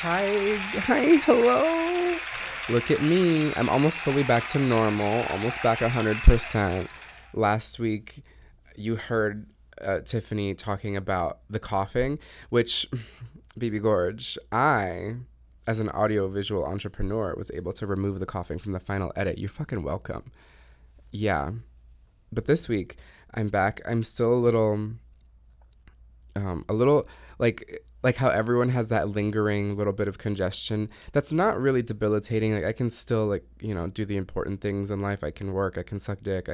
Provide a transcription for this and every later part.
Hi, hello. Look at me. I'm almost fully back to normal, almost back 100%. Last week, you heard Tiffany talking about the coughing, which, baby Gorge, as an audiovisual entrepreneur, was able to remove the coughing from the final edit. You're fucking welcome. Yeah. But this week, I'm back. I'm still a little like how everyone has that lingering little bit of congestion that's not really debilitating. Like I can still do the important things in life. I can work, I can suck dick,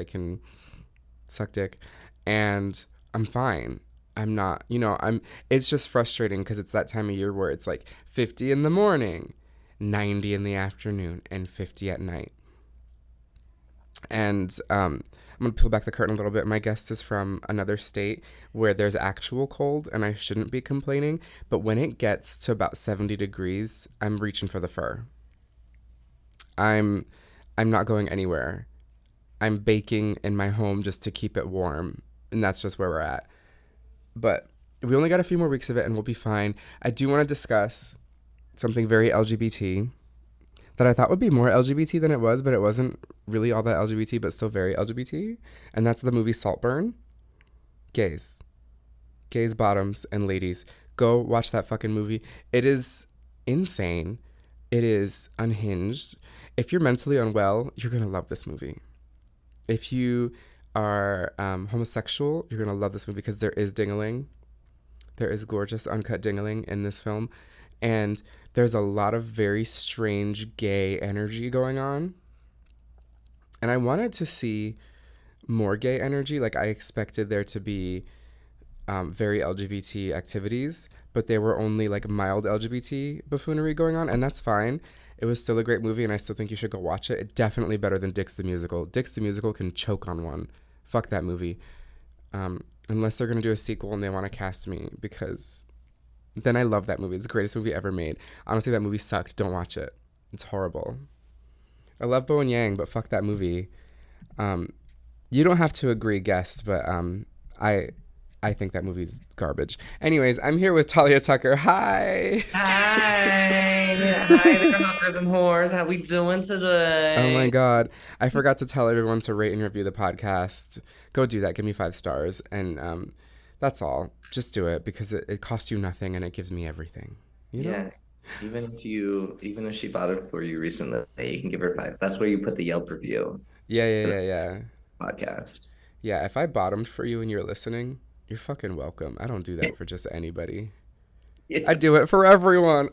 and I'm fine. I'm not, I'm it's just frustrating because it's that time of year where it's like 50 in the morning, 90 in the afternoon, and 50 at night. And I'm going to peel back the curtain a little bit. My guest is from another state where there's actual cold, and I shouldn't be complaining. But when it gets to about 70 degrees, I'm reaching for the fur. I'm not going anywhere. I'm baking in my home just to keep it warm, and that's just where we're at. But we only got a few more weeks of it, and we'll be fine. I do want to discuss something very LGBT that I thought would be more LGBT than it was, but it wasn't really all that LGBT, but still very LGBT. And that's the movie Saltburn. Gays, bottoms, and ladies, go watch that fucking movie. It is insane. It is unhinged. If you're mentally unwell, you're going to love this movie. If you are homosexual, you're going to love this movie because there is dingling. There is gorgeous uncut dingling in this film. And there's a lot of very strange gay energy going on. And I wanted to see more gay energy. Like I expected there to be very LGBT activities, but there were only like mild LGBT buffoonery going on, and that's fine. It was still a great movie, and I still think you should go watch it. It's definitely better than Dix the Musical. Dix the Musical can choke on one. Fuck that movie. Unless they're going to do a sequel and they want to cast me, because then I love that movie. It's the greatest movie ever made. Honestly, that movie sucked. Don't watch it. It's horrible. I love Bo and Yang, but fuck that movie. You don't have to agree, guest, but I think that movie's garbage. Anyways, I'm here with Talia Tucker. Hi. Hi there, hookers and whores. How we doing Oh my today? God. I forgot to tell everyone to rate and review the podcast. Go do that. Give me 5 stars. And that's all. Just do it because it costs you nothing and it gives me everything. You know? Yeah, even if she bothered for you recently, you can give her five. That's where you put the Yelp review Yeah, yeah, for yeah, the yeah. podcast. Yeah, if I bottomed for you and you're listening, you're fucking welcome. I don't do that for just anybody. I do it for everyone.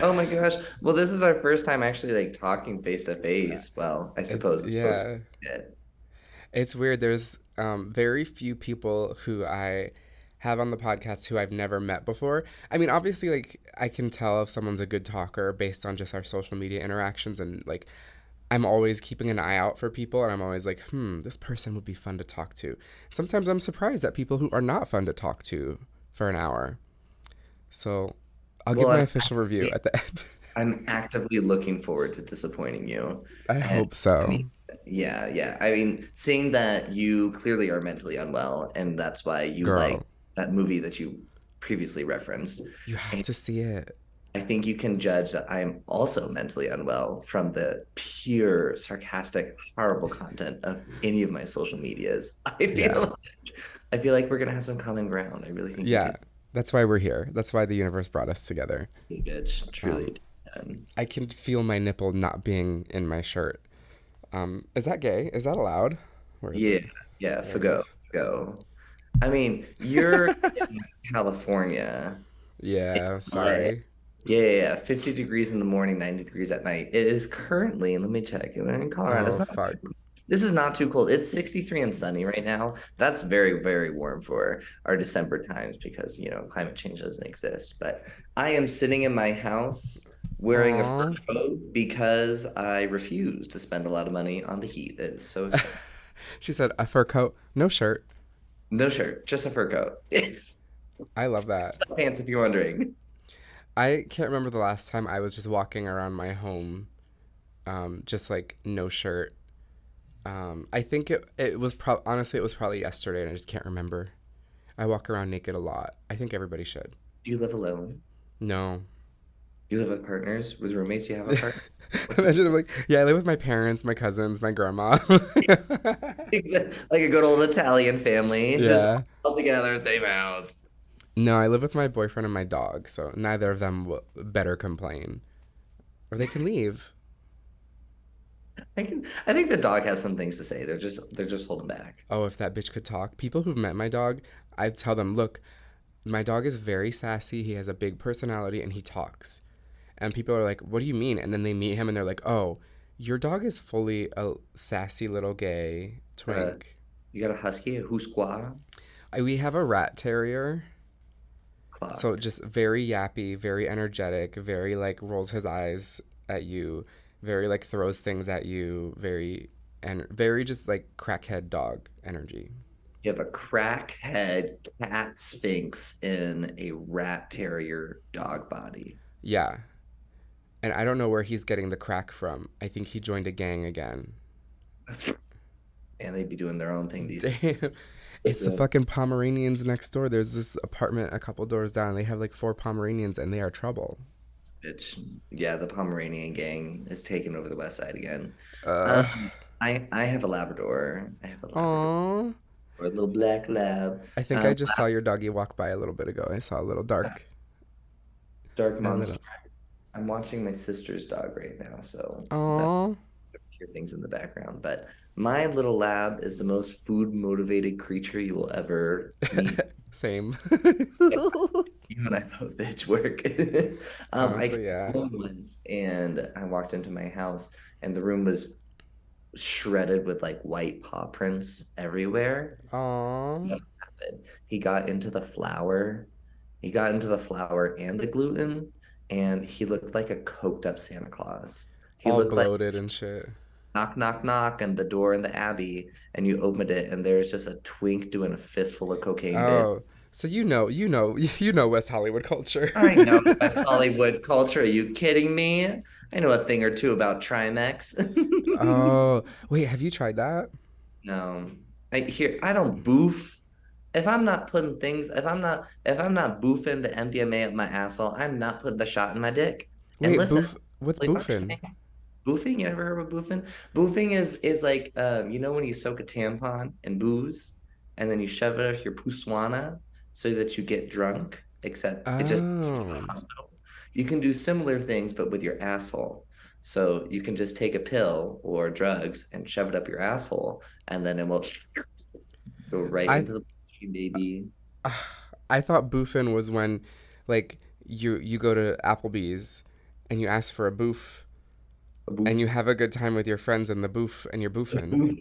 Oh my gosh. Well, this is our first time actually like talking face to face. Well, I suppose it's supposed to Yeah. be it. It's weird. There's very few people who I have on the podcast who I've never met before. I mean, obviously, like, I can tell if someone's a good talker based on just our social media interactions. And, like, I'm always keeping an eye out for people. And I'm always like, this person would be fun to talk to. Sometimes I'm surprised at people who are not fun to talk to for an hour. So I'll give Well, my official review at the end. I'm actively looking forward to disappointing you. I And hope I so. mean, yeah, yeah. I mean, seeing that you clearly are mentally unwell, and that's why you like Girl, that movie that you previously referenced. you have And to see it. I think you can judge that I'm also mentally unwell from the pure, sarcastic, horrible content of any of my social medias. Yeah. I feel like we're gonna have some common ground. I really think we Yeah. could That's why we're here. That's why the universe brought us together. be good, Um, truly. And I can feel my nipple not being in my shirt. Is that gay? Is that allowed? Where is yeah, it? yeah, There it forgo, is. go. I mean, you're in California. Yeah, LA. sorry. Yeah, yeah, yeah, 50 degrees in the morning, 90 degrees at night. It is currently, let me check. We're in Colorado. Oh, fuck. This is not too cold. It's 63 and sunny right now. That's very, very warm for our December times because, climate change doesn't exist. But I am sitting in my house wearing a fur Aw. coat because I refuse to spend a lot of money on the heat. It is so expensive. She said, a fur coat, no shirt. No shirt, just a fur coat. I love that. Sweatpants, if you're wondering. I can't remember the last time I was just walking around my home, just like no shirt. I think it was honestly, it was probably yesterday and I just can't remember. I walk around naked a lot. I think everybody should. Do you live alone? No. Do you live with partners? With roommates? Do you have a partner? What's it? Imagine I'm like, yeah, I live with my parents, my cousins, my grandma. Like a good old Italian family, just Yeah. all together, same house. No, I live with my boyfriend and my dog, so neither of them will better complain. Or they can leave. I think the dog has some things to say. They're just holding back. Oh, if that bitch could talk. People who've met my dog, I tell them, look, my dog is very sassy. He has a big personality and he talks. And people are like, what do you mean? And then they meet him and they're like, oh, your dog is fully a sassy little gay Uh, twink. you got a husky, a Husqvarna We have a rat terrier. So clock. just very yappy, very energetic, very like rolls his eyes at you, very like throws things at you, and very just like crackhead dog energy. You have a crackhead cat sphinx in a rat terrier dog body. Yeah. And I don't know where he's getting the crack from. I think he joined a gang again. And they'd be doing their own thing. These Damn. It's the listen, fucking Pomeranians next door. There's this apartment a couple doors down. They have like four Pomeranians and they are trouble. bitch. Yeah, the Pomeranian gang is taking over the West Side again. Uh, Um, I have a Labrador. I have a Labrador, Aww. or a little black lab. I think I just saw your doggy walk by a little bit ago. I saw a little dark. Dark A monster. little. I'm watching my sister's dog right now, so that Aww. hear things in the background. But my little lab is the most food motivated creature you will ever meet. Same. You and I both bitch work. I came Honestly, yeah. home once and I walked into my house and the room was shredded with like white paw prints everywhere. Aww. What happened? He got into the flour. He got into the flour and the gluten, and he looked like a coked up Santa Claus. He All looked like bloated and shit. knock, knock, knock, and the door in the Abbey, and you opened it, and there's just a twink doing a fistful of cocaine bit. Oh, so you know West Hollywood culture. I know West Hollywood culture. Are you kidding me? I know a thing or two about Trimex. Oh, wait, have you tried that? No, I don't boof. If I'm not boofing the MDMA up my asshole, I'm not putting the shot in my dick. And Wait, listen, boof. What's really funny boofing? thing, boofing, you ever heard of boofing? Boofing is like when you soak a tampon in booze and then you shove it up your puswana so that you get drunk, except it just takes you to Oh, the hospital. You can do similar things, but with your asshole. So you can just take a pill or drugs and shove it up your asshole, and then it will go right I into the bloodstream, baby. I thought boofing was when, like, you go to Applebee's and you ask for a boof A and boof. you have a good time with your friends in the boof and you're boofing.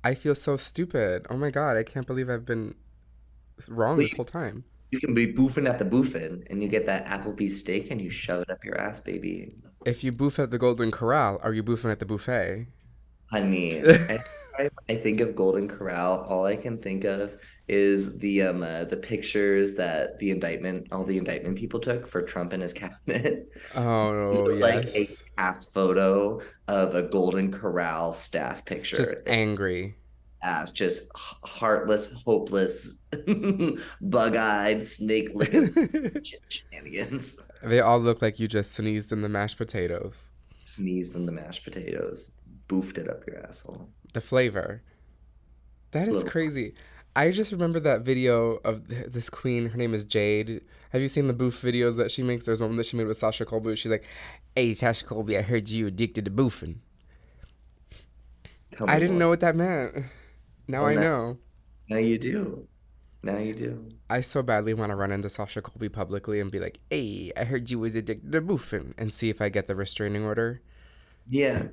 I feel so stupid. Oh my god, I can't believe I've been wrong this Please, whole time. you can be boofing at the boofing, and you get that Applebee's steak and you shove it up your ass, baby. If you boof at the Golden Corral, are you boofing at the buffet? Honey, I think of Golden Corral, all I can think of is the pictures that all the indictment people took for Trump and his cabinet. Oh, Like a yes. cast photo of a Golden Corral staff Just picture angry. as just heartless, hopeless, bug-eyed, snake-licking shenanigans. They all look like you just sneezed in the mashed potatoes. Sneezed in the mashed potatoes, boofed it up your asshole. The flavor. That is Little crazy. I just remember that video of this queen. Her name is Jade. Have you seen the boof videos that she makes? There's one that she made with Sasha Colby. She's like, "Hey, Sasha Colby, I heard you addicted to boofing." tell I me didn't more. know what that meant. Now Well, I now, know. now you do. Now you do. I so badly want to run into Sasha Colby publicly and be like, "Hey, I heard you was addicted to boofing," and see if I get the restraining order. Yeah,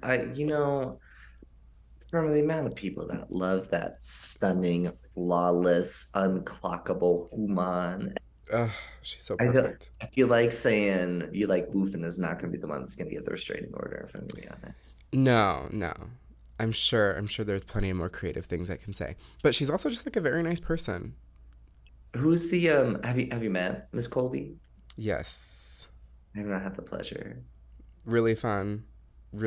from the amount of people that love that stunning, flawless, unclockable human, Ugh, she's so I perfect. I feel like saying you like boofing is not going to be the one that's going to get the restraining order, if I'm going to be honest. No, no. I'm sure there's plenty of more creative things I can say. But she's also just like a very nice person. Who's the have you met Miss Colby? Yes. I have not had the pleasure. Really fun.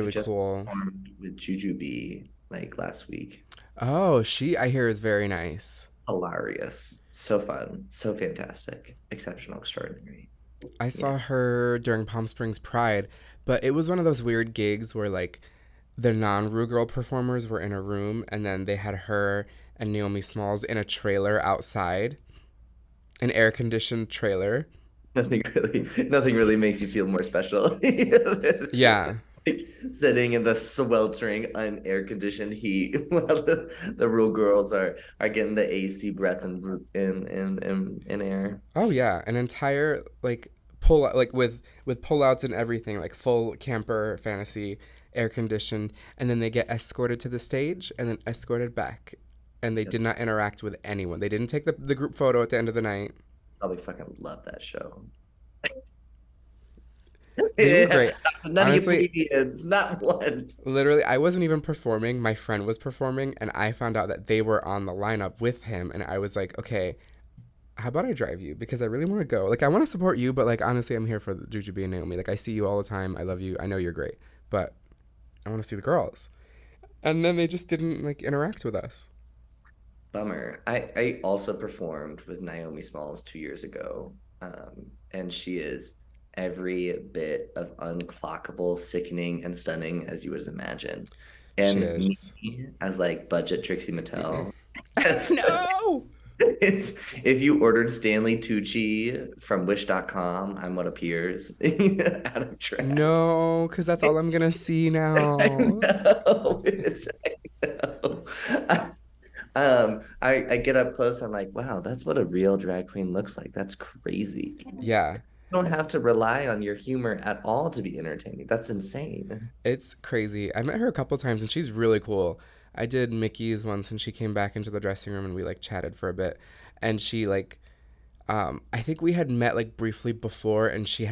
I Really just cool. performed with Juju B like last week. Oh, she I hear is very nice. Hilarious. So fun. So fantastic. Exceptional. Extraordinary. I Yeah. saw her during Palm Springs Pride, but it was one of those weird gigs where like the non-Rue Girl performers were in a room, and then they had her and Naomi Smalls in a trailer outside, an air-conditioned trailer. Nothing really makes you feel more special. Yeah. Like sitting in the sweltering, unair conditioned heat while the real girls are getting the AC breath in air. Oh yeah, an entire like pull like with pullouts and everything, like full camper fantasy, air conditioned, and then they get escorted to the stage and then escorted back. And they did Just not interact with anyone. They didn't take the group photo at the end of the night. probably fucking love that show. They were Yeah, great. none of you Honestly, plebeians, not once. literally, I wasn't even performing. My friend was performing, and I found out that they were on the lineup with him. And I was like, okay, how about I drive you? Because I really want to go. Like, I want to support you, but like, honestly, I'm here for Jujubee and Naomi. Like, I see you all the time. I love you. I know you're great, but I want to see the girls. And then they just didn't like interact with us. Bummer. I also performed with Naomi Smalls 2 years ago, and she is every bit of unclockable, sickening, and stunning as you would imagine. She And me is. as like budget Trixie Mattel, as No, it's if you ordered Stanley Tucci from Wish.com, I'm what appears out of track. no, because that's all I'm gonna see I now. know, I know. I get up close. I'm like, wow, that's what a real drag queen looks like. That's crazy. You Yeah, don't have to rely on your humor at all to be entertaining. That's insane. it's crazy. I met her a couple times, and she's really cool. I did Mickey's once, and she came back into the dressing room, and we like chatted for a bit. And she like I think we had met like briefly before, and she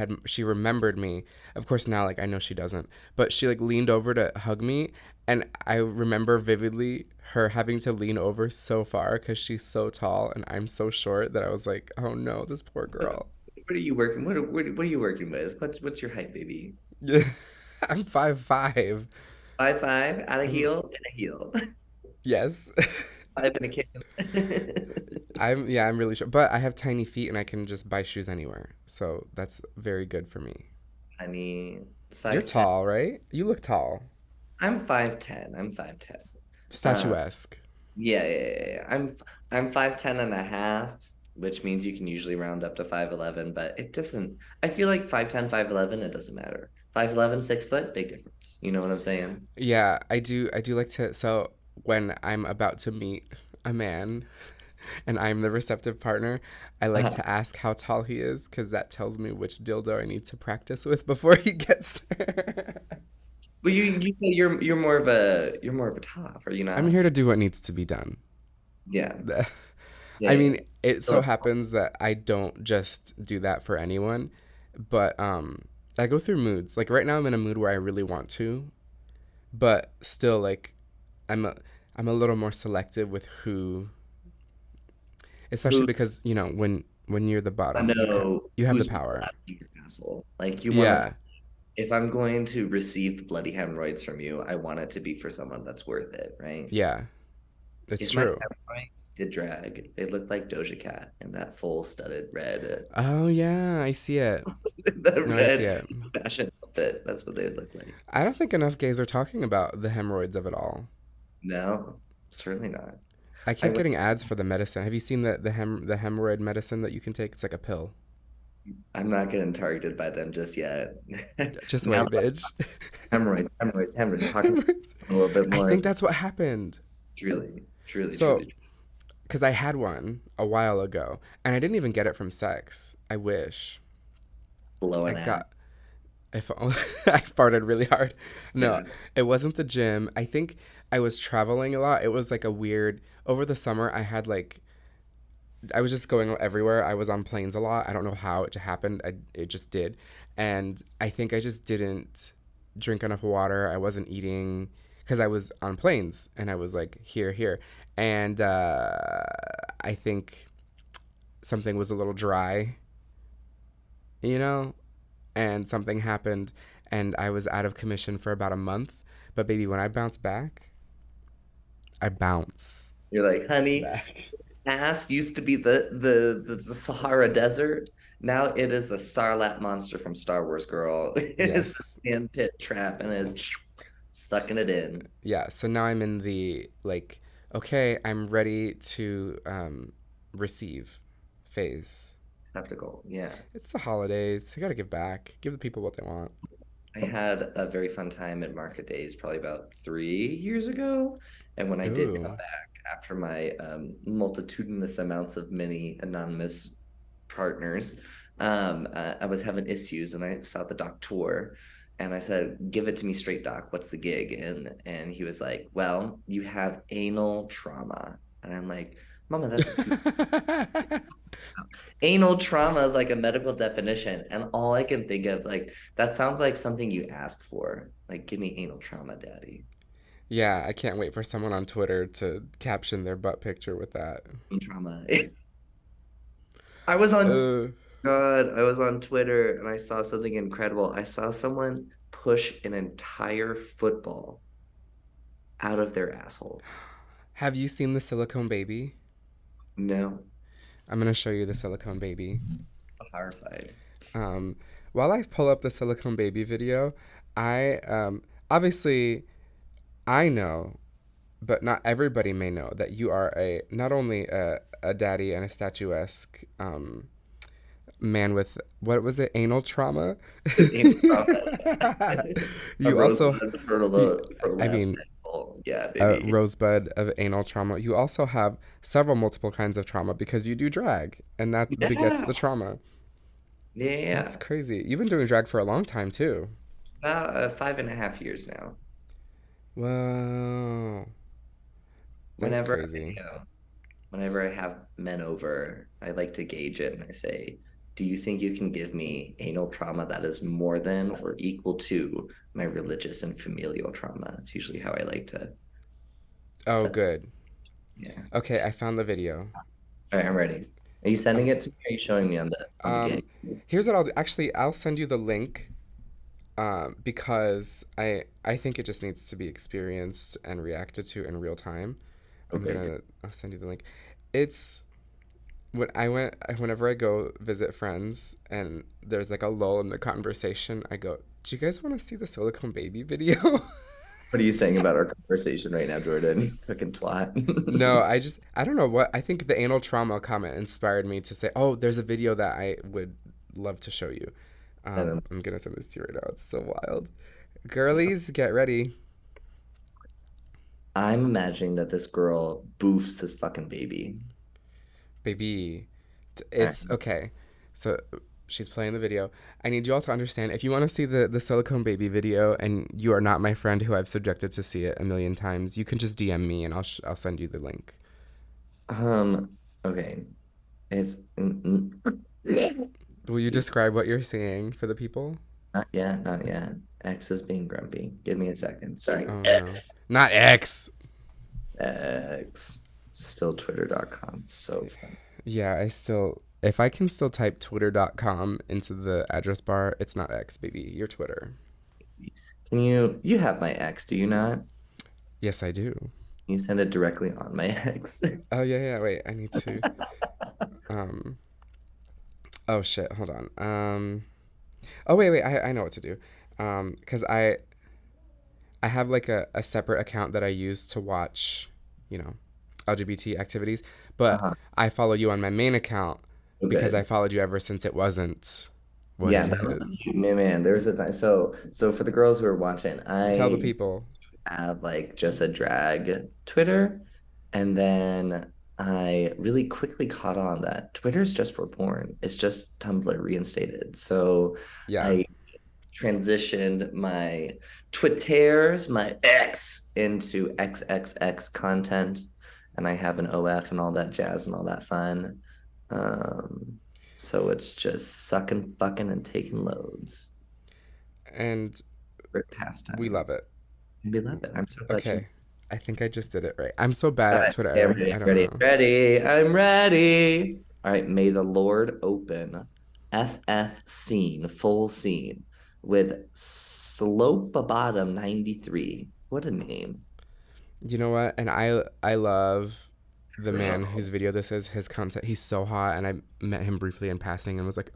remembered me. Of course, now like I know she doesn't, but she like leaned over to hug me, and I remember vividly her having to lean over so far because she's so tall and I'm so short that I was like, oh no, this poor What, girl. what are you working? What are you working with? What's your height, baby? I'm 5'5". 5'5", out of Mhm. heel, and a heel. Yes. Five and a kid. I'm really short, but I have tiny feet and I can just buy shoes anywhere, so that's very good for me. Honey, You're size 10. tall, right? You look tall. I'm 5'10". I'm 5'10". Uh, Statuesque. yeah. I'm 5'10" and a half, which means you can usually round up to 5'11", but it doesn't. I feel like 5'10", 5'11", it doesn't matter. 5'11", 6 foot, big difference. You know what I'm saying? Yeah, I do like to. So when I'm about to meet a man and I'm the receptive partner, I like Uh-huh. to ask how tall he is because that tells me which dildo I need to practice with before he gets there. But you say you're more of a top, are you I'm not? here to do what needs to be done. Yeah. Yeah, I yeah. mean, it so So, happens that I don't just do that for anyone, but I go through moods. Like right now, I'm in a mood where I really want to, but still, like I'm a I'm a little more selective with who, especially who because when you're the I bottom, know you have the who's power. your castle. Like you want to Yeah, if I'm going to receive the bloody hemorrhoids from you, I want it to be for someone that's worth it, right? yeah, it's If my true. hemorrhoids did drag, they look like Doja Cat in that full studded red, Oh yeah, I see it. the No, I see red it. fashion outfit. That's what they would look like. I don't think enough gays are talking about the hemorrhoids of it all. No, certainly not. I I keep went. getting ads for the medicine. Have you seen the hemorrhoid medicine that you can take? It's like a pill. I'm not getting targeted by them just yet. Just Now, wait, bitch. hemorrhoids. Talking a little bit I more. think Is that's what happened. truly So, because I had one a while ago, and I didn't even get it from sex. I wish I blowing out. got. If only I farted really hard. No, Yeah. it wasn't the gym. I think I was traveling a lot. It was like a weird. Over the summer, I was just going everywhere. I was on planes a lot. I don't know how it happened. It just did. And I think I just didn't drink enough water. I wasn't eating because I was on planes and I was like, here, here. And I think something was a little dry, you know? And something happened and I was out of commission for about a month. But baby, when I bounce back, I bounce You're like, honey, back. ass used to be the Sahara Desert. Now it is the Sarlacc monster from Star Wars Girl. It is the Yes. sand pit trap and is sucking it in. Yeah. So now I'm in the like, okay, I'm ready to receive phase. Skeptical. Yeah. It's the holidays. I gotta give back. Give the people what they want. I had a very fun time at Market Days probably about 3 years ago. And when I did come Ooh. back after my multitudinous amounts of many anonymous partners, I was having issues and I saw the doctor and I said, "Give it to me straight, doc. What's the gig?" And he was like, "Well, you have anal trauma." And I'm like, "Mama, that's a anal trauma is like a medical definition, and all I can think of like that sounds like something you ask for. Like, give me anal trauma, daddy. Yeah, I can't wait for someone on Twitter to caption their butt picture with that. Anal trauma. I was on Uh, God, I was on Twitter and I saw something incredible. I saw someone push an entire football out of their asshole. have you seen the silicone baby? No, I'm gonna show you the silicone baby. horrified. Um, while I pull up the silicone baby video, I obviously I know, but not everybody may know that you are a not only a daddy and a statuesque man with what was it, anal trauma. Anal trauma. A You also, rosebud you, I prolapsed mean, asshole. Yeah, a baby. rosebud of anal trauma. You also have several multiple kinds of trauma because you do drag, and that begets Yeah. the trauma. That's Yeah. crazy. You've been doing drag for a long time too. About 5.5 years now. Wow, that's Whenever crazy. whenever I have men over, I like to gauge it and I say, "Do you think you can give me anal trauma that is more than or equal to my religious and familial trauma?" That's usually how I like to Oh, set. good. Yeah. Okay, I found the video. All right, I'm ready. Are you sending Um, it to me? Or are you showing me on the gig? um, here's what I'll do. Actually, I'll send you the link because I think it just needs to be experienced and reacted to in real time. Okay. I'll send you the link. It's whenever I go visit friends and there's like a lull in the conversation, I go, "Do you guys want to see the silicone baby video?" What are you saying about our conversation right now, Jordan? Fucking No, twat. I don't know what I think the anal trauma comment inspired me to say, "Oh, there's a video that I would love to show you." And I'm gonna send this to you right now. It's so wild. so Girlies, get ready, I'm imagining that this girl boofs this fucking baby. baby. All right. It's okay. So she's playing the video. I need you all to understand. If you want to see the silicone baby video and you are not my friend who I've subjected to see it a million times, you can just DM me and I'll send you the link. Okay. It's Will you excuse me. describe what you're seeing for the people? Not yet, not yet. X is being grumpy. Give me a second. Sorry. Oh no, X. not X. X. Still twitter.com. So fun. Yeah, if I can still type twitter.com into the address bar, it's not X, baby. You're Twitter. Can you have my X, do you not? Yes, I do. You send it directly on my X. Oh yeah, yeah. Wait, I need to. Um. Oh shit. Hold on. Oh wait. I know what to do. Because I have like a separate account that I use to watch, you know, LGBT activities, but Uh-huh. I follow you on my main account Oh, because I good. followed you ever since it wasn't what Yeah, it that was is. man. There was a time. So for the girls who are watching, Tell the I people. have like just a drag Twitter, and then I really quickly caught on that Twitter's just for porn. It's just Tumblr reinstated. So Yeah. I transitioned my Twitters, my X, into XXX content, and I have an OF and all that jazz and all that fun. Um, so it's just sucking, fucking, and taking loads. And Great we pastime. love it. We love it. I'm so glad you. Okay. I think I just did it right. I'm so bad All at right. Okay, I'm Twitter. ready. I don't Ready. know. Ready. I'm ready. All right. May the Lord open FF scene, full scene with Slope Bottom 93. What a name. You know what? And I love the man whose video this is, his content, he's so hot, and I met him briefly in passing and was like,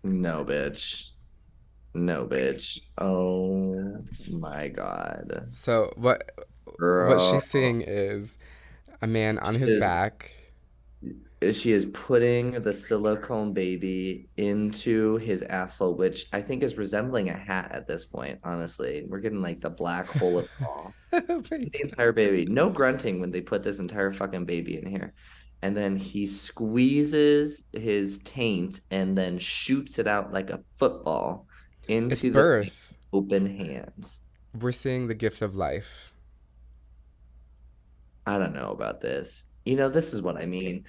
No, bitch. No, bitch. Oh my God. so what Girl she's seeing is a man on his is back. she is putting the silicone baby into his asshole, which I think is resembling a hat at this point, honestly. We're getting like the black hole of it all. Oh my The God. entire baby. No grunting when they put this entire fucking baby in here. And then he squeezes his taint and then shoots it out like a football It's into the thing's birth. open hands. We're seeing the gift of life. I don't know about this. This is what I mean.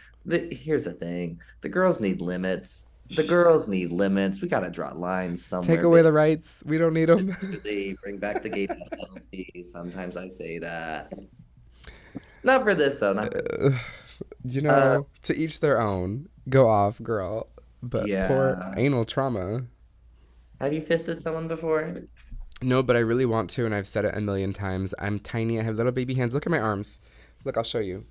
Here's the thing. The girls need limits. The girls need limits. We got to draw lines Take somewhere, away bitch. the rights. We don't need them. Really bring back the gay death penalty. Sometimes I say that. Not for this, though. Not for this. Uh, To each their own. Go off, girl. But poor yeah. anal trauma. Have you fisted someone before? No, but I really want to, and I've said it a million times. I'm tiny. I have little baby hands. Look at my arms. Look, I'll show you.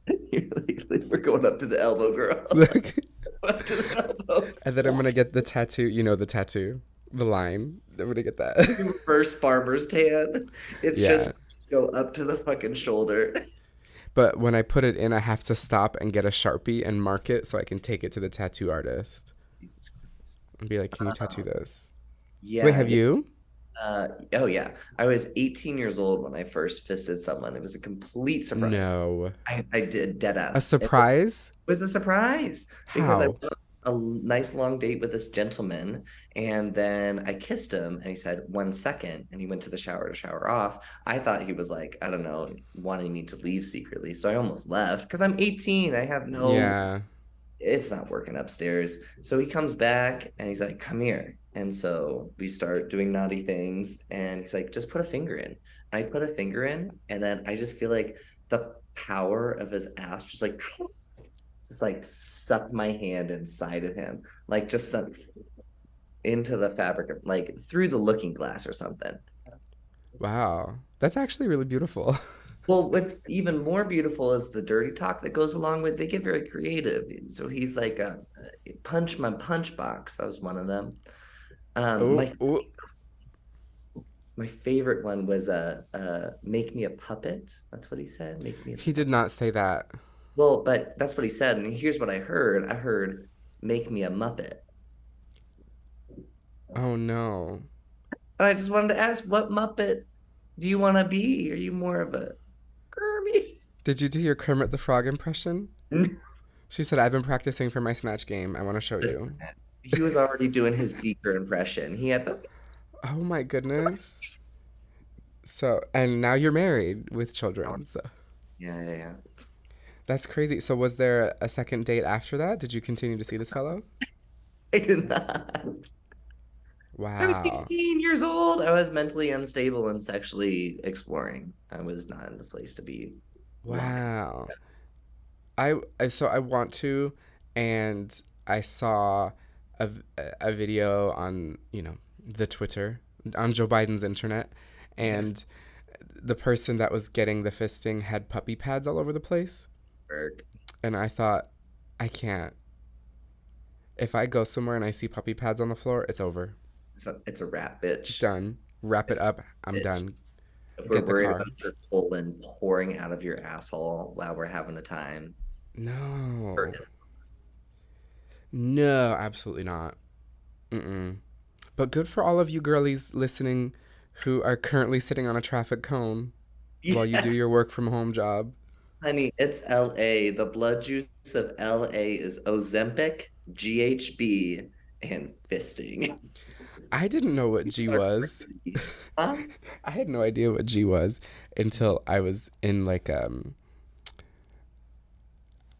We're going up to the elbow, girl. Look. Up to the elbow. And then I'm gonna get the tattoo. You know the tattoo, the line. I'm gonna get that. Reverse farmer's tan. It's Yeah, just go up to the fucking shoulder. but when I put it in, I have to stop and get a Sharpie and mark it so I can take it to the tattoo artist Jesus Christ. and be like, "Can you tattoo this?" Wait, Yeah, have yeah. you? Oh yeah. I was 18 years old when I first fisted someone. It was a complete surprise. No. I did dead A ass. It surprise? was a surprise because I How? went on a nice long date with this gentleman, and then I kissed him and he said 1 second, and he went to the shower to shower off. I thought he was like, I don't know, wanting me to leave secretly. So I almost left because I'm 18. I have no Yeah. it's not working upstairs. So he comes back and he's like, come here. And so we start doing naughty things. And he's like, just put a finger in. I put a finger in, and then I just feel like the power of his ass just like sucked my hand inside of him, like just sunk into the fabric, like through the looking glass or something. Wow. That's actually really beautiful. Well, what's even more beautiful is the dirty talk that goes along with. They get very creative. So he's like, punch my punch box. That was one of them. Um, Oh, my oh. my favorite one was make me a puppet. That's what he said. Make me a He did not say that. well, but that's what he said. And here's what I heard. I heard make me a Muppet. Oh no. And I just wanted to ask, what Muppet do you want to be? Are you more of a Kermit? Did you do your Kermit the Frog impression? She said, I've been practicing for my snatch game. I want to show Listen, you. he was already doing his Beaker impression. He had the Oh my goodness. So, and now you're married with children. So, yeah, yeah, yeah. that's crazy. So, was there a second date after that? Did you continue to see this fellow? I did not. I was Wow. 18 years old. I was mentally unstable and sexually exploring. I was not in a place to be longer. Wow. So I want to, and I saw a, a video on, the Twitter, on Joe Biden's internet, Yes, and the person that was getting the fisting had puppy pads all over the place. Berg. And I thought, I can't. If I go somewhere and I see puppy pads on the floor, it's over. It's a rap, bitch. Done. Wrap it It's up. a I'm bitch. done. If we're Get the worried car. about your colon pouring out of your asshole while we're having a time, No. No, absolutely not. Mm-mm. But good for all of you girlies listening who are currently sitting on a traffic cone while you yeah, do your work from home job. honey, it's LA. The blood juice of LA is Ozempic, GHB, and fisting. I didn't know what G These are was. crazy. Huh? I had no idea what G was until I was in like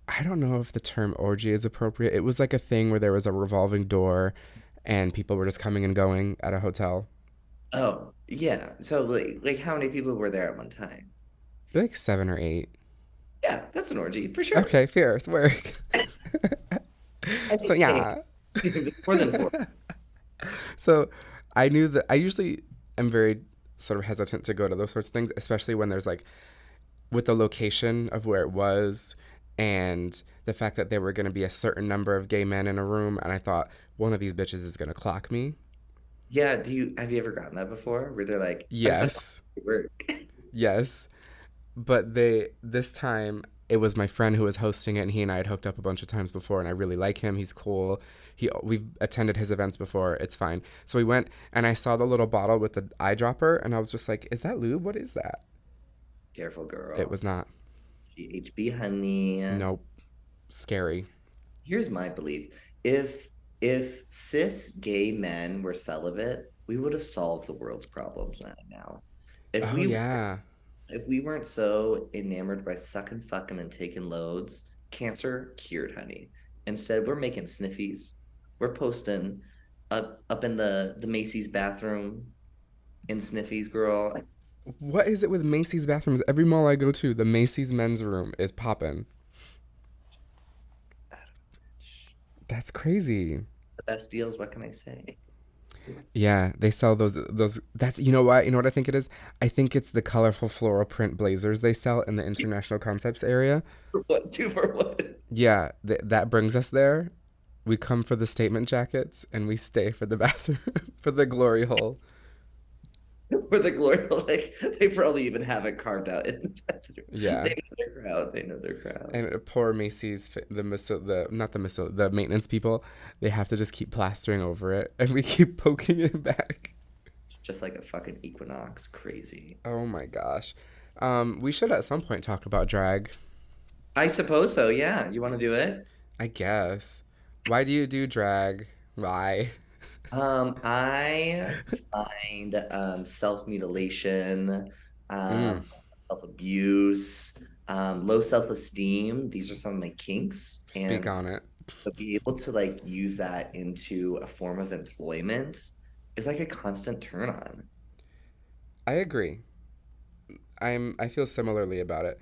I don't know if the term orgy is appropriate. It was like a thing where there was a revolving door and people were just coming and going at a hotel. Oh, yeah. So like how many people were there at one time? Like 7 or 8. Yeah, that's an orgy for sure. Okay, fierce work. I So think hey, yeah. more than four. So I knew that I usually am very sort of hesitant to go to those sorts of things, especially when there's like with the location of where it was and the fact that there were going to be a certain number of gay men in a room, and I thought one of these bitches is going to clock me. Yeah, do you have you ever gotten that before? Where they're like, I'm such Yes, a work. yes, but they this time it was my friend who was hosting it, and he and I had hooked up a bunch of times before, and I really like him. He's cool. We've attended his events before. It's fine. So we went, and I saw the little bottle with the eyedropper, and I was just like, "Is that lube? What is that?" Careful, It was girl. not. GHB, honey. Nope. Scary. Here's my belief. If if cis gay men were celibate, we would have solved the world's problems right now. If Oh we yeah. if we weren't so enamored by sucking, fucking, and taking loads, cancer cured, honey. Instead, we're making sniffies. We're posting up in the Macy's bathroom in sniffies, girl. What is it with Macy's bathrooms? Every mall I go to, the Macy's men's room is popping. That's crazy. The best deals. What can I say? Yeah, they sell those. That's you know what? You know what I think it is? I think it's the colorful floral print blazers they sell in the international concepts area. For what? Two for what? Yeah, that brings us there. We come for the statement jackets and we stay for the bathroom for the glory hole. For the glory, like they probably even have it carved out in the bedroom. Yeah. They know their crowd. They know their crowd. And poor Macy's, the not the missile, the maintenance people, they have to just keep plastering over it, and we keep poking it back. Just like a fucking equinox. Crazy. Oh my gosh, we should at some point talk about drag. I suppose so. Yeah. You want to do it? I guess. Why do you do drag? Why? I find self-mutilation, Mm, um, self-abuse, low self-esteem. These are some of my kinks, speak and on it. to be able to like use that into a form of employment is like a constant turn on. I agree. I feel similarly about it.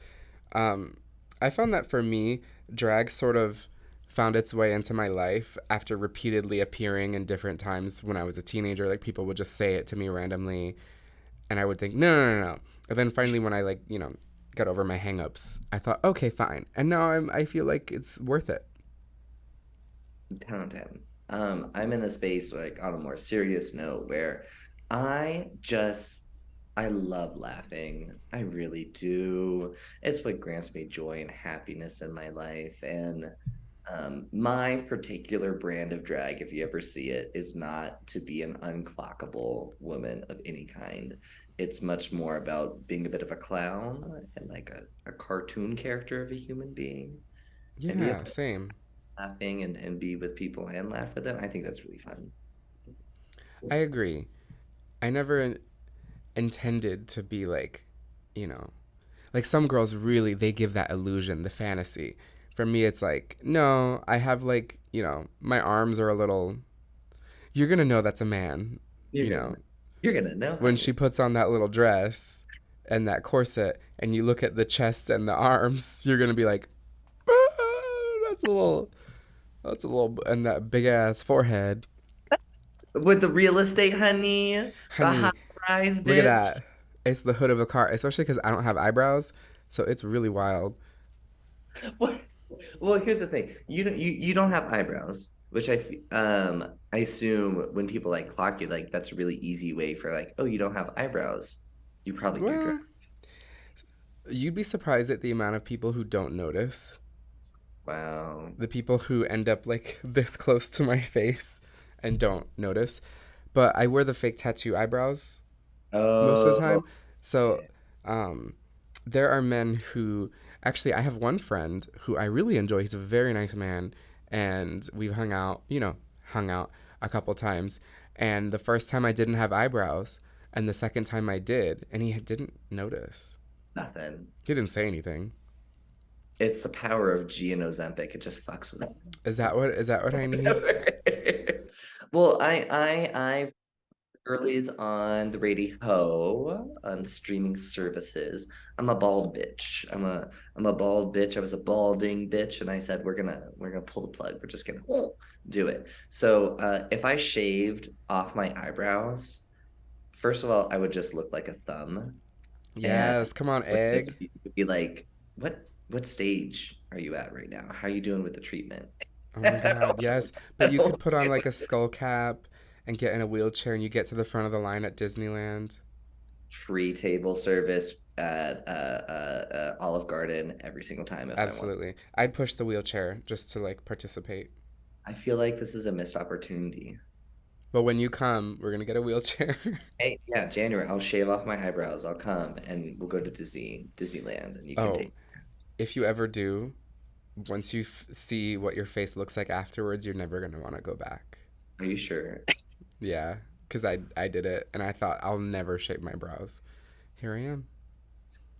Um, I found that for me, drag sort of found its way into my life after repeatedly appearing in different times when I was a teenager. Like people would just say it to me randomly, and I would think, no, no, no, no. And then finally, when I like, got over my hangups, I thought, okay, fine. And now I feel like it's worth it. 10 on 10. I'm in a space like on a more serious note where I just I love laughing. I really do. It's what grants me joy and happiness in my life. And my particular brand of drag, if you ever see it, is not to be an unclockable woman of any kind. It's much more about being a bit of a clown and like a cartoon character of a human being. And be able Yeah, same. laughing and be with people and laugh with them. I think that's really fun. I agree. I never intended to be like, you know, like some girls really, they give that illusion, the fantasy. For me, it's like, no, I have like, my arms are a little, you're going to know that's a man, You're you gonna know, you're gonna know, when honey. she puts on that little dress and that corset and you look at the chest and the arms, you're going to be like, that's a little, and that big ass forehead. With the real estate, honey, the high Honey, rise, look at bitch. that. It's the hood of a car, especially because I don't have eyebrows. So it's really wild. What? Well, here's the thing. You don't have eyebrows, which I assume when people like clock you, like that's a really easy way for like, oh, you don't have eyebrows. You probably do drag. Well, you'd be surprised at the amount of people who don't notice. Wow. The people who end up like this close to my face and don't notice. But I wear the fake tattoo eyebrows most of the Oh, time. So yeah. um, there are men who actually, I have one friend who I really enjoy. He's a very nice man. And we've hung out a couple times. And the first time I didn't have eyebrows, and the second time I did, and he didn't notice. Nothing. He didn't say anything. It's the power of G and Ozempic. It just fucks with Is that what I need? it. Well, I've girlies on the radio on streaming services. I'm a bald bitch. I'm a bald bitch. I was a balding bitch, and I said we're gonna pull the plug. We're just gonna do it. So if I shaved off my eyebrows, first of all, I would just look like a thumb. And Yes, come on, with this, egg. you could be like, what stage are you at right now? How are you doing with the treatment? Oh I my God, yes. I But you could don't put on do like a skull cap and get in a wheelchair and you get to the front of the line at Disneyland. free table service at Olive Garden every single time if I want. Absolutely. I'd push the wheelchair just to like participate. I feel like this is a missed opportunity. But when you come, we're gonna get a wheelchair. Hey, yeah, January, I'll shave off my eyebrows. I'll come and we'll go to Disneyland, and you can Oh, take. if you ever do, once you see what your face looks like afterwards, you're never gonna want to go back. Are you sure? Yeah, because I did it and I thought I'll never shape my brows. Here I am.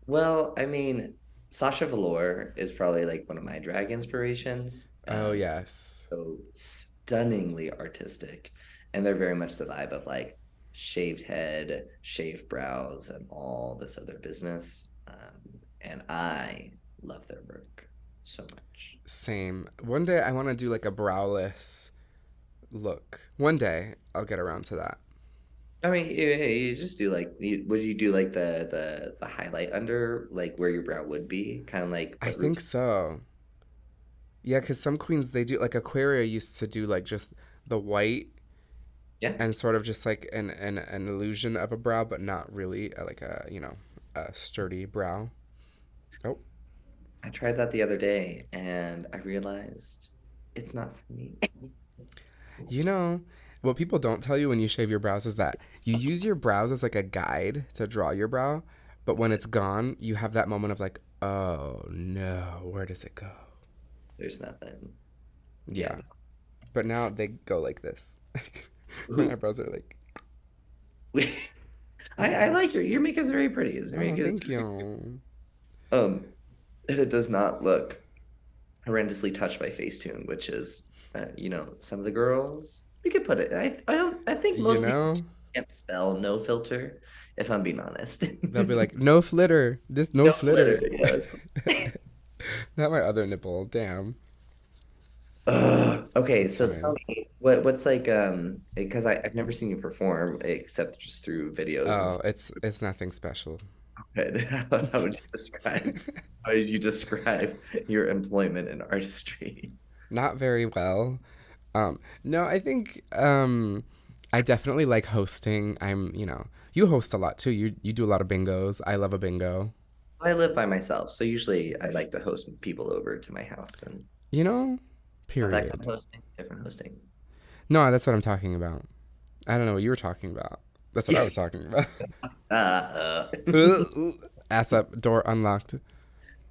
Well, I mean, Sasha Velour is probably like one of my drag inspirations. Oh yes, So stunningly artistic, and they're very much the vibe of like shaved head, shaved brows, and all this other business. And I love their work so much. same. One day I want to do like a browless look. One day I'll get around to that. I mean, you just do like, would you do like the highlight under like where your brow would be, kind of like I what think Ruth? so. Yeah, because some queens they do like Aquaria used to do like just the white Yeah, and sort of just like an illusion of a brow, but not really like a a sturdy brow. Oh, I tried that the other day, and I realized it's not for me. you know what people don't tell you when you shave your brows is that you use your brows as like a guide to draw your brow, but when it's gone, you have that moment of like, oh no, where does it go? There's nothing. Yeah. Yeah, but now they go like this. My Who? eyebrows are like, I like your makeup is very pretty. It's very oh, good. thank you. And it does not look horrendously touched by Facetune, which is, some of the girls. We could put it. I don't. I think You most people know, can't spell no filter. If I'm being honest. they'll be like, no flitter, this no No flitter. flitter. Yes. Not my other nipple. Damn. Okay, It's so tell fine. me what's like because I've never seen you perform except just through videos and Oh, stuff. it's nothing special. How would you describe how did you describe your employment in artistry? Not very well. No, I think I definitely like hosting. You host a lot too. You do a lot of bingos. I love a bingo. I live by myself, so usually I like to host people over to my house and You know, not that kind of period. hosting, different hosting. No, that's what I'm talking about. I don't know what you were talking about. That's what I Yeah. was talking about. Uh, Ass up, door unlocked.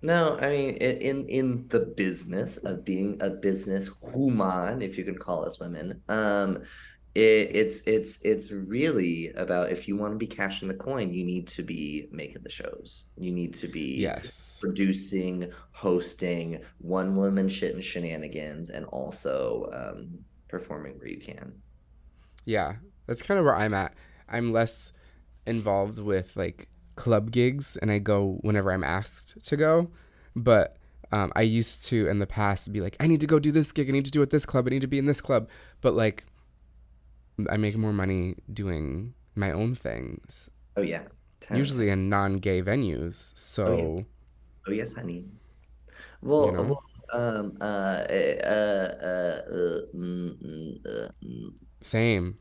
No, I mean in the business of being a business woman, if you can call us women, it's really about if you want to be cashing the coin, you need to be making the shows. You need to be Yes. producing, hosting, one woman shit and shenanigans, and also performing where you can. Yeah. That's kind of where I'm at. I'm less involved with like club gigs and I go whenever I'm asked to go. But I used to in the past be like, I need to go do this gig. I need to do it at this club. I need to be in this club. But like, I make more money doing my own things, Oh yeah, 10, 10. usually in non gay venues. Oh yeah, So, oh yes, honey. you Well, know, same.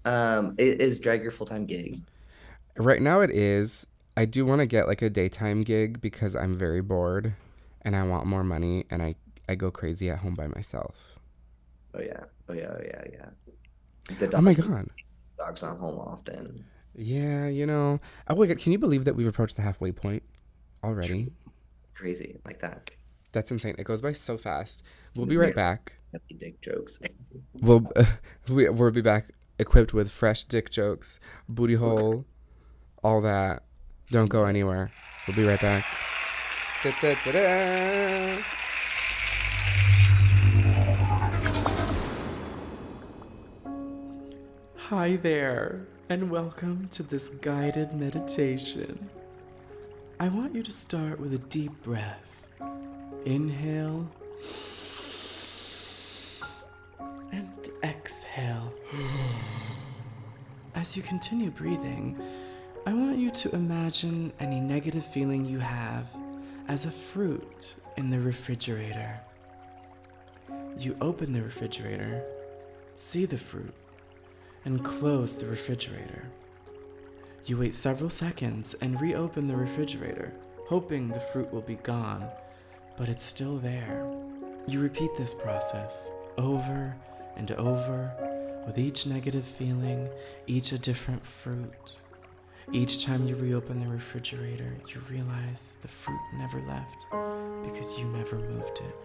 uh, is drag your full-time gig? Right now it is. I do want to get like a daytime gig because I'm very bored and I want more money and I go crazy at home by myself. Oh yeah, oh yeah, oh yeah, yeah. The Oh my dogs, God. dogs not home often. Yeah, Oh my God, can you believe that we've approached the halfway point already? Crazy like that. That's insane. It goes by so fast. We'll be Just right make back. dick jokes. We'll we'll be back equipped with fresh dick jokes, booty hole, all that. Don't go anywhere. We'll be right back. Da-da-da-da. Hi there, and welcome to this guided meditation. I want you to start with a deep breath. Inhale and exhale. as you continue breathing, I want you to imagine any negative feeling you have as a fruit in the refrigerator. You open the refrigerator, see the fruit, and close the refrigerator. You wait several seconds and reopen the refrigerator, hoping the fruit will be gone, but it's still there. You repeat this process over and over, with each negative feeling, each a different fruit. Each time you reopen the refrigerator, you realize the fruit never left because you never moved it.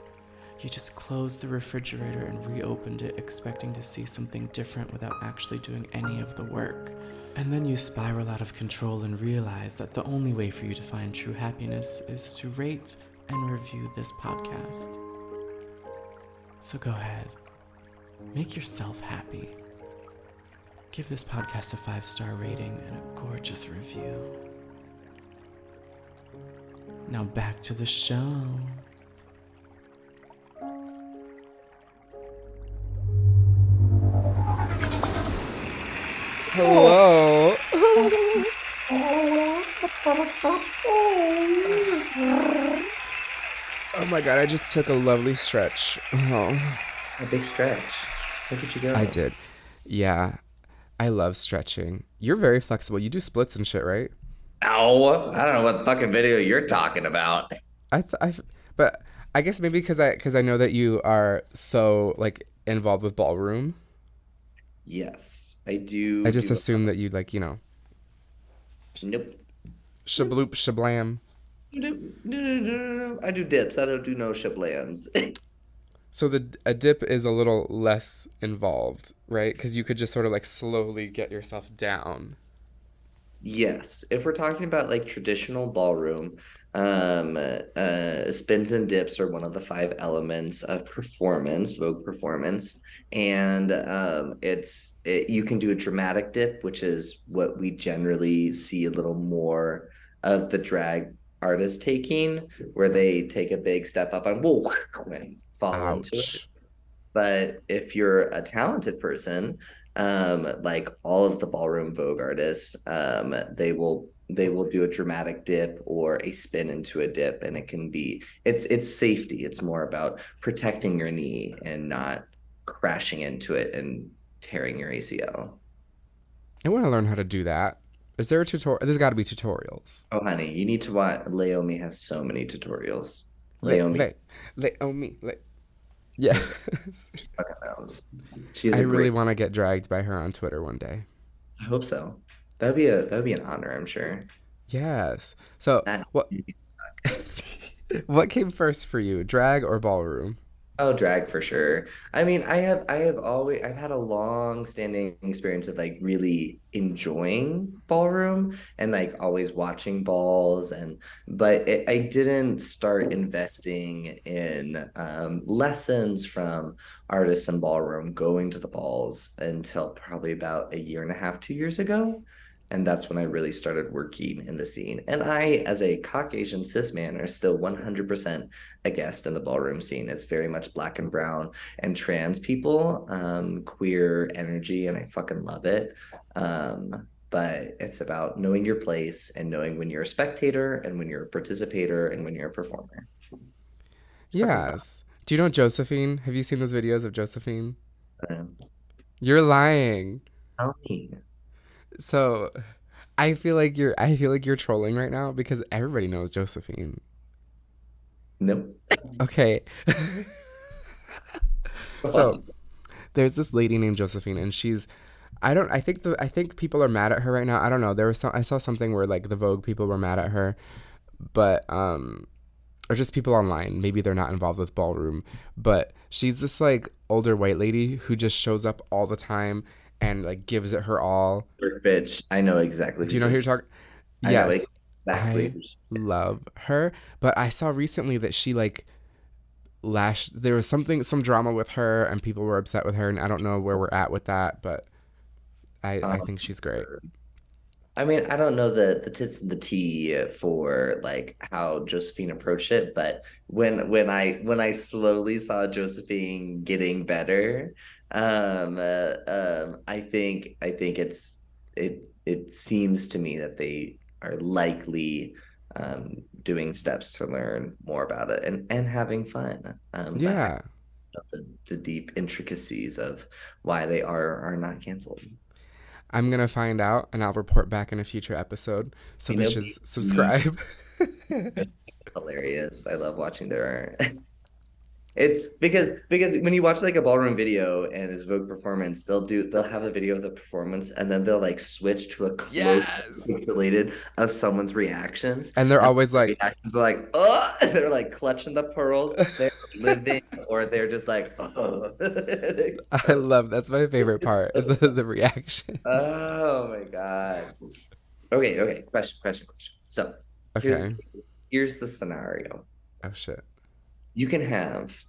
You just closed the refrigerator and reopened it, expecting to see something different without actually doing any of the work. And then you spiral out of control and realize that the only way for you to find true happiness is to rate and review this podcast. So go ahead, make yourself happy. Give this podcast a 5-star rating and a gorgeous review. Now back to the show. Hello. Oh my god, I just took a lovely stretch. Oh. A big stretch. Look at you go. I did. Yeah, I love stretching. You're very flexible. You do splits and shit, right? Ow. I don't know what fucking video you're talking about. But I guess maybe because I know that you are so like involved with ballroom. Yes, I I do just do. assume that you like Nope. shabloop shablam. Nope. No. I do dips. I don't do no shablans. So a dip is a little less involved, right? Because you could just sort of like slowly get yourself down. Yes, if we're talking about like traditional ballroom, spins and dips are one of the five elements of performance, Vogue performance, and you can do a dramatic dip, which is what we generally see a little more of the drag artist taking, where they take a big step up and whoa, and fall into it. Ouch. But if you're a talented person, like all of the ballroom Vogue artists, they will do a dramatic dip or a spin into a dip, and it's safety. It's more about protecting your knee and not crashing into it and tearing your ACL. I want to learn how to do that. Is there a tutorial? There's got to be tutorials. Oh, honey, you need to watch. Laomi has so many tutorials. Lay, Laomi lay, lay on me. Lay. Yeah. fucking knows. She's I a really great. want to get dragged by her on Twitter one day. I hope so. That would be an honor, I'm sure. Yes. So That what what came first for you, drag or ballroom? Oh, drag for sure. I mean, I've had a long standing experience of like really enjoying ballroom and like always watching balls I didn't start investing in lessons from artists in ballroom going to the balls until probably about a year and a half, 2 years ago. And that's when I really started working in the scene. And I, as a Caucasian cis man, are still 100% a guest in the ballroom scene. It's very much black and brown and trans people, queer energy, and I fucking love it. But it's about knowing your place and knowing when you're a spectator and when you're a participator and when you're a performer. It's fucking fun. Yes. Do you know Josephine? Have you seen those videos of Josephine? Um, You're lying. Tell me. So I feel like you're trolling right now because everybody knows Josephine. Nope. Okay. So there's this lady named Josephine, and she's I think people are mad at her right now. I don't know. There was I saw something where like the Vogue people were mad at her, but or just people online. Maybe they're not involved with ballroom, but she's this like older white lady who just shows up all the time and like gives it her all. Bitch, I know exactly Do who you know who you're just. talking? I know Yes, exactly I who she is. love her, but I saw recently that she like there was some drama with her and people were upset with her, and I don't know where we're at with that, but I Um, think she's great. I mean, I don't know the tits and the tea for like how Josephine approached it, but when I slowly saw Josephine getting better, I think it seems to me that they are likely doing steps to learn more about it and having fun behind Yeah. the deep intricacies of why they are not canceled. I'm gonna find out and I'll report back in a future episode. So You know, bitches, me, subscribe. it's hilarious. I love watching their it's because when you watch like a ballroom video and his Vogue performance, they'll have a video of the performance and then they'll like switch to a close Yes. pixelated of someone's reactions, And they're and always the like, reactions are like, oh, they're like clutching the pearls, they're living, or they're just like, oh. I So love that's my favorite it's part is so the reaction. oh my God. Okay. Question. So here's Okay. here's the scenario. Oh shit. You can have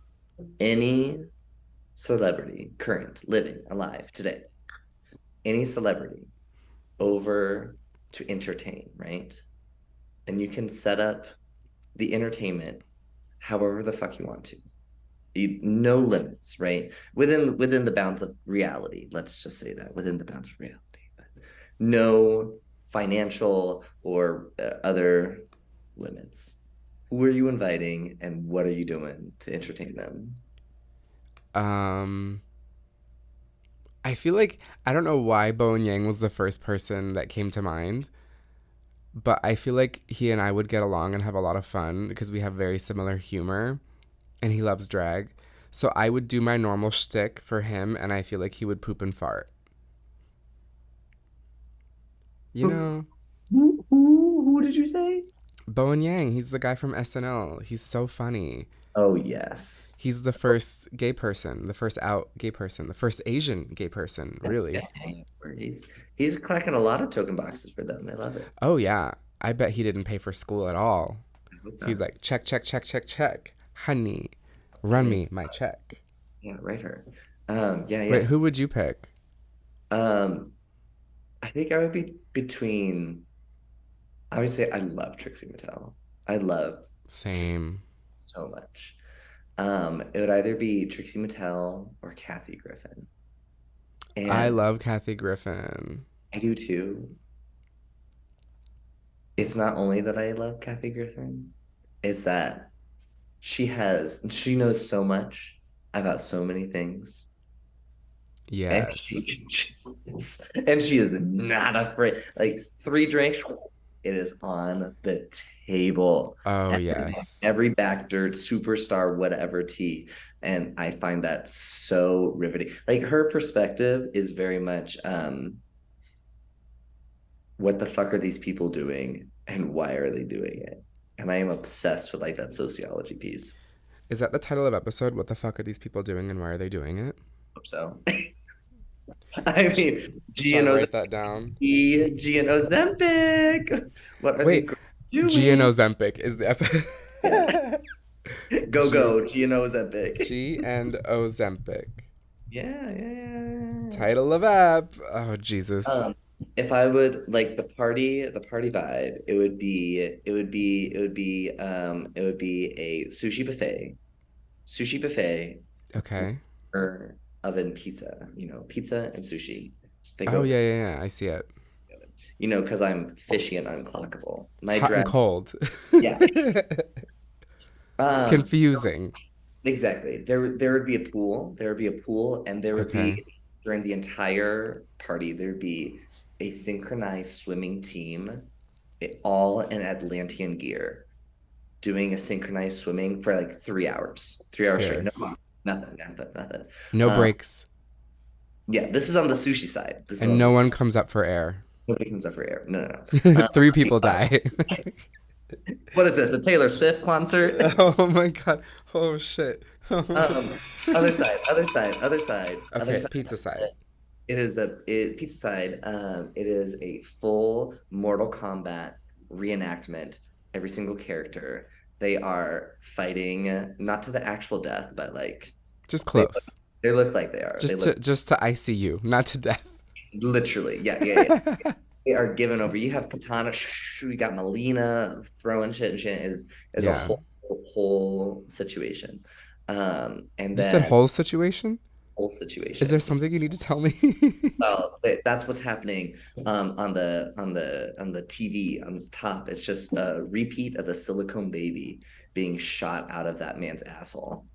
any celebrity, current, living, alive today, any celebrity over to entertain, right? And you can set up the entertainment however the fuck you want to. No limits, right? Within the bounds of reality. Let's just say that within the bounds of reality. No financial or other limits. Who are you inviting and what are you doing to entertain them? Um I feel like I don't know why Bowen Yang was the first person that came to mind, but I feel like he and I would get along and have a lot of fun because we have very similar humor and he loves drag. So I would do my normal shtick for him and I feel like he would poop and fart. You Who know, who did you say? Bowen Yang, he's the guy from SNL. He's so funny. Oh yes. He's the first gay person, the first out gay person, the first Asian gay person, really. Dang, he's collecting a lot of token boxes for them. They love it. Oh, yeah. I bet he didn't pay for school at all. I hope He's not. like, check, check, check, check, check. Honey, I run mean, me my check. yeah, right her. Yeah, Wait, yeah. who would you pick? Um, I think I would be between. I would say I love Trixie Mattel. I love Same. so much. It would either be Trixie Mattel or Kathy Griffin, I and love Kathy Griffin. I do too. It's not only that I love Kathy Griffin, it's that she knows so much about so many things. And Yes. and she is not afraid. Like three drinks, it is on the table. Oh, yes. Every back dirt, superstar, whatever tea. And I find that so riveting. Like her perspective is very much what the fuck are these people doing and why are they doing it? And I am obsessed with like that sociology piece. Is that the title of episode? What the fuck are these people doing and why are they doing it? Hope so. I Sh- mean, shall I write that down? G and Ozempic. What are the Wait, girls G and doing? Ozempic is the Yeah. episode. Go, G go, G and Ozempic. G and Ozempic. Yeah. Title of app. Oh Jesus. Um, if I would like the party vibe, it would be a sushi buffet, Okay. or oven pizza. Pizza and sushi. They Oh go yeah, very yeah, yeah. I see it. together. Because I'm fishy and unclockable. My Hot and dress, cold. yeah. Um, Confusing. exactly. There would be a pool. There would be a pool, and there would Okay. be during the entire party, there'd be a synchronized swimming team, all in Atlantean gear, doing a synchronized swimming for like 3 hours, 3 hours straight. No, Fierce. nothing. No Um, breaks, yeah, this is on the sushi side. This is and on the no one comes up for air. nobody comes up for air. No. 3 people die. What is this? A Taylor Swift concert? Oh my god. Oh shit. Other Okay, side. pizza side. Pizza side. It is a full Mortal Kombat reenactment. Every single character, they are fighting not to the actual death, but like Just they close. they look like they are. They look Just to ICU, not to death. literally, yeah. They are given over. You have Katana. You got Melina throwing shit and shit is a Yeah. whole situation. And You said then whole situation? whole Is there situation. something you need to tell me? Well, that's what's happening on the TV on the top. It's just a repeat of the silicone baby being shot out of that man's asshole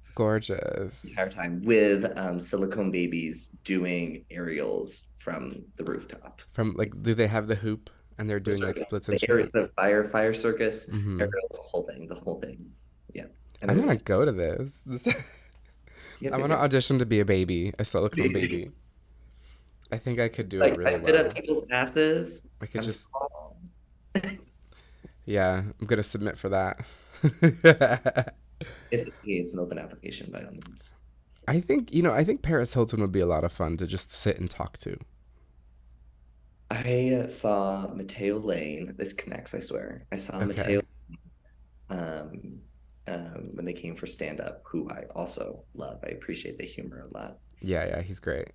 the entire Gorgeous. time with silicone babies doing aerials from the rooftop. From like, do they have the hoop and they're The doing like circus, splits and the shit? fire circus, Mm-hmm. aerials, the whole thing. Yeah, and I it want to was go to this. yep, I yep, want to yep. audition to be a baby, a silicone baby. I think I could do it Like really I fit up well. people's asses. I could I'm just, small. yeah, I'm gonna submit for that. It's an open application by all means. I think, I think Paris Hilton would be a lot of fun to just sit and talk to. I saw Mateo Lane. This connects, I swear. I saw Mateo Okay. um, when they came for stand up, who I also love. I appreciate the humor a lot. Yeah, yeah, he's great.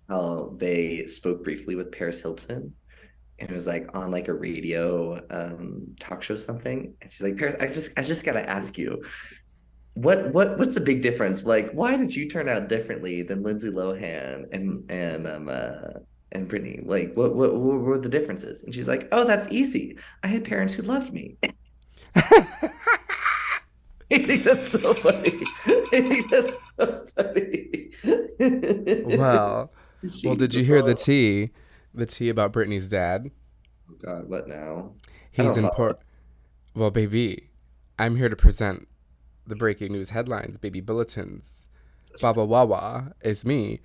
How they spoke briefly with Paris Hilton, and it was like on like a radio talk show something. And she's like, Paris, I just gotta ask you, what's the big difference? Like, why did you turn out differently than Lindsay Lohan and Brittany? Like, what were the differences? And she's like, oh, that's easy. I had parents who loved me. I think that's so funny. I think that's so funny. Well, well, She's did you hear the oh tea? The tea about Britney's dad? God, what now? I He's don't in follow. port. Well, baby, I'm here to present the breaking news headlines, baby bulletins. Baba Wawa is me.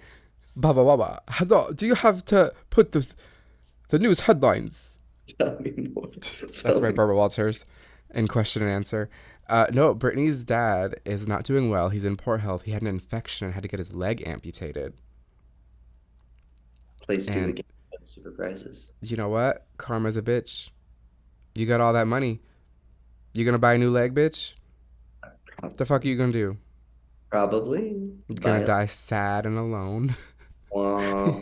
Baba Wawa, hello, do you have to put the news headlines? Tell me more. That's Tell my me. Barbara Walters in question and answer. No, Brittany's dad is not doing well. He's in poor health. He had an infection and had to get his leg amputated. Place two And again. Super prices. you know what? Karma's a bitch. You got all that money. You gonna buy a new leg, bitch? The fuck are you gonna do? Probably You gonna buy a die sad and alone? long.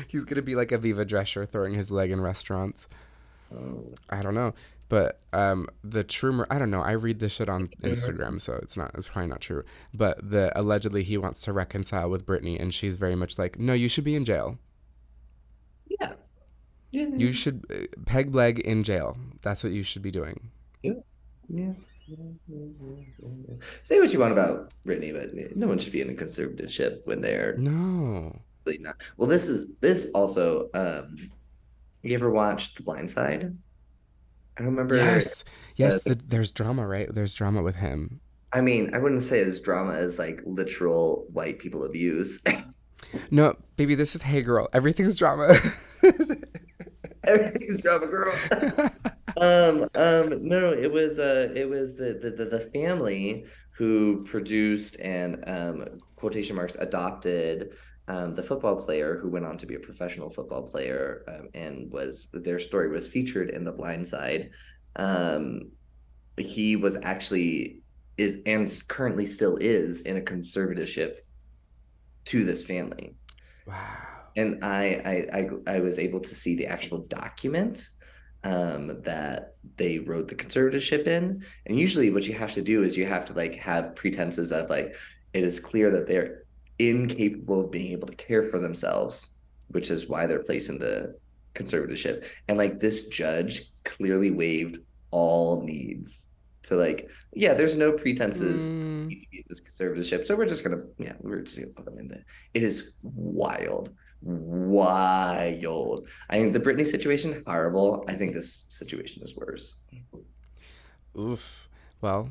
He's gonna be like a Viva Drescher throwing his leg in restaurants. Oh. I don't know. But the true, I don't know. I read this shit on Instagram, so it's probably not true. But the allegedly he wants to reconcile with Brittany, and she's very much like, no, you should be in jail. Yeah. Yeah. You should peg leg in jail. That's what you should be doing. Yeah. Yeah. Yeah. Say what you want about Brittany, but no one should be in a conservatorship when they're No. really not. Well, this also. You ever watched The Blind Side? I remember. Yes. Yes. There's drama, right? There's drama with him. I mean, I wouldn't say as drama as like literal white people abuse. No, baby, this is Hey Girl. Everything's drama. Everything's drama, girl. No, it was the family who produced and quotation marks adopted the football player who went on to be a professional football player and was their story was featured in The Blind Side. Um, he was actually is and currently still is in a conservatorship to this family Wow. and I was able to see the actual document that they wrote the conservatorship in. And usually, what you have to do is you have to like have pretenses of like it is clear that they're incapable of being able to care for themselves, which is why they're placed in the conservatorship. And like this judge clearly waived all needs to like, yeah, there's no pretenses Mm, need to be in this conservatorship, so we're just gonna put them in there. It is wild, wild. I think the Britney situation horrible. I think this situation is worse. oof. Well,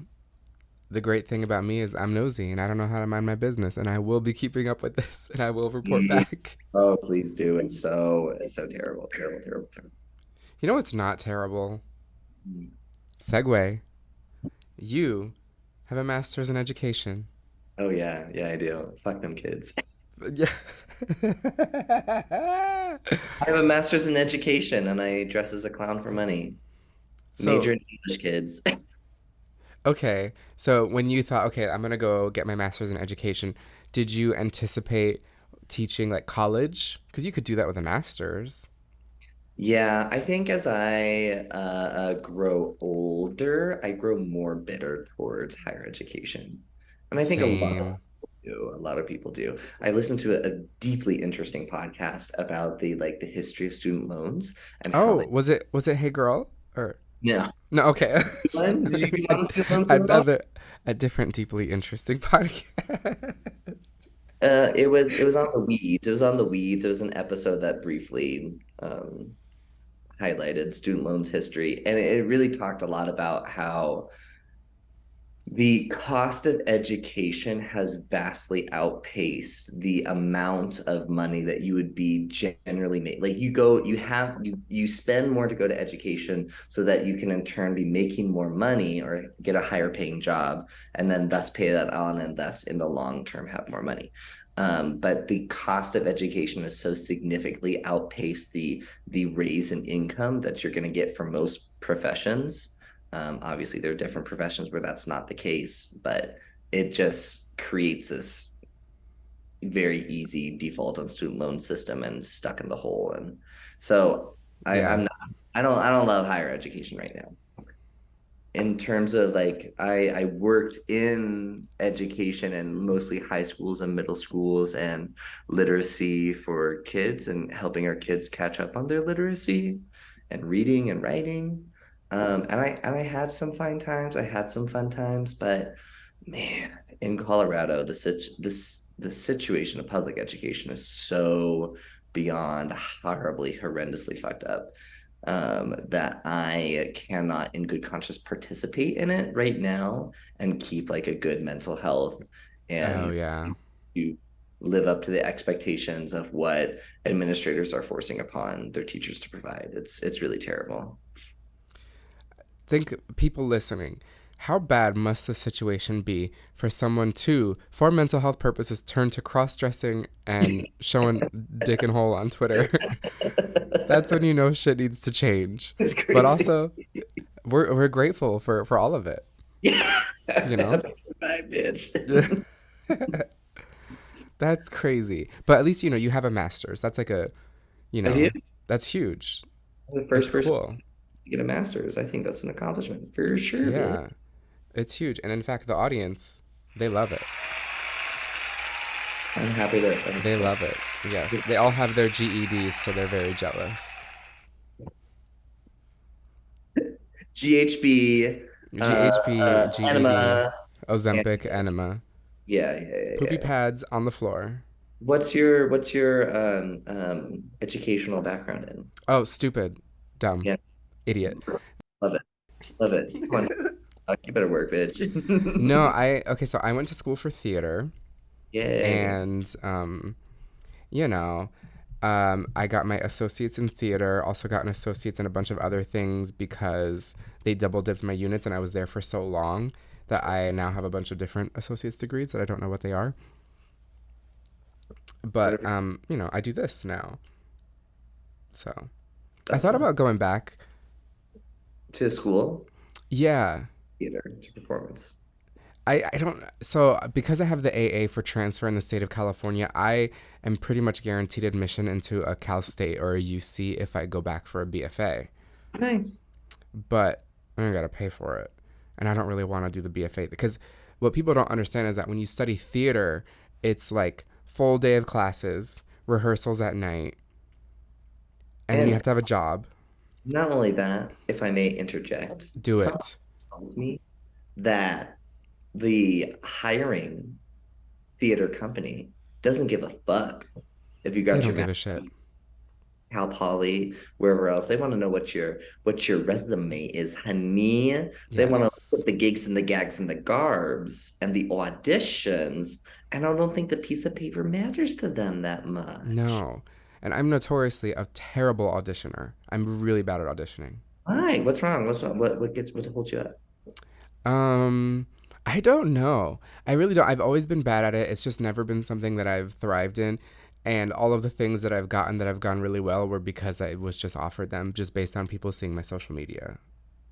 the great thing about me is I'm nosy and I don't know how to mind my business, and I will be keeping up with this and I will report Please. back. Oh, please do. It's so terrible, terrible, terrible, terrible. You know what's not terrible? Segue. You have a master's in education. Oh yeah, yeah, I do. Fuck them kids. Yeah. I have a master's in education and I dress as a clown for money. So, Major in English, kids. okay. So, when you thought, okay, I'm going to go get my master's in education, did you anticipate teaching like college? Because you could do that with a master's. Yeah, I think as I grow older, I grow more bitter towards higher education. And I think a lot of Same. do. A lot of people do. I listened to a deeply interesting podcast about the history of student loans and how Oh, they. was it Hey Girl or Yeah. no? Okay, Did you get on student loans at all? another a different deeply interesting podcast. It was on the weeds. It was on the weeds. It was an episode that briefly highlighted student loans history, and it really talked a lot about how the cost of education has vastly outpaced the amount of money that you would be generally made. Like you spend more to go to education so that you can in turn be making more money or get a higher paying job, and then thus pay that on and thus in the long term have more money. But the cost of education has so significantly outpaced the raise in income that you're going to get from most professions. Obviously, there are different professions where that's not the case, but it just creates this very easy default on student loan system and stuck in the hole. And so Yeah. I'm not, I don't love higher education right now in terms of like I worked in education and mostly high schools and middle schools and literacy for kids and helping our kids catch up on their literacy and reading and writing. And I had some fine times. I had some fun times, but man, in Colorado, the situation of public education is so beyond horribly, horrendously fucked up that I cannot, in good conscience, participate in it right now and keep like a good mental health Oh and yeah. to live up to the expectations of what administrators are forcing upon their teachers to provide. It's really terrible. Think people listening. How bad must the situation be for someone to, for mental health purposes, turn to cross dressing and showing dick and hole on Twitter? That's when you know shit needs to change. It's But crazy. also, we're grateful for all of it. Yeah. You know, Bye, bitch. that's crazy. But at least you have a master's. That's like a you I do. know that's huge. I'm the It's first person cool. to get a master's. I think that's an accomplishment for sure, bitch. Yeah, it's huge. And in fact, the audience, they love it. I'm happy that They love it. Yes, they all have their GEDs, so they're very jealous. GHB, GHP, GED, enema, and Ozempic, enema, poopy yeah. pads on the floor. What's your educational background in? Oh, stupid, dumb, Yeah, idiot. love it, love it. Come on, you better work, bitch. No, okay. So I went to school for theater, Yeah, and you know, I got my associates in theater. Also got an associates in a bunch of other things because they double dipped my units, and I was there for so long that I now have a bunch of different associates degrees that I don't know what they are. But whatever. I do this now. So I That's thought fun. about going back. To school, Yeah. theater, to performance. I don't so because I have the AA for transfer in the state of California, I am pretty much guaranteed admission into a Cal State or a UC if I go back for a BFA. Nice. But I gotta pay for it, and I don't really want to do the BFA because what people don't understand is that when you study theater, it's like full day of classes, rehearsals at night, and then you have And to have a job. not only that, if I may interject, Do someone it. tells me that the hiring theater company doesn't give a fuck if you They got don't your give a shit. master's, Cal Poly, wherever else. They want to know what your resume is, honey. They want to Yes. put the gigs and the gags and the garbs and the auditions. And I don't think the piece of paper matters to them that much. No. And I'm notoriously a terrible auditioner. I'm really bad at auditioning. Why? What's wrong? What's wrong? What holds you up? Um, I don't know. I really don't. I've always been bad at it. It's just never been something that I've thrived in. And all of the things that I've gotten that have gone really well were because I was just offered them just based on people seeing my social media.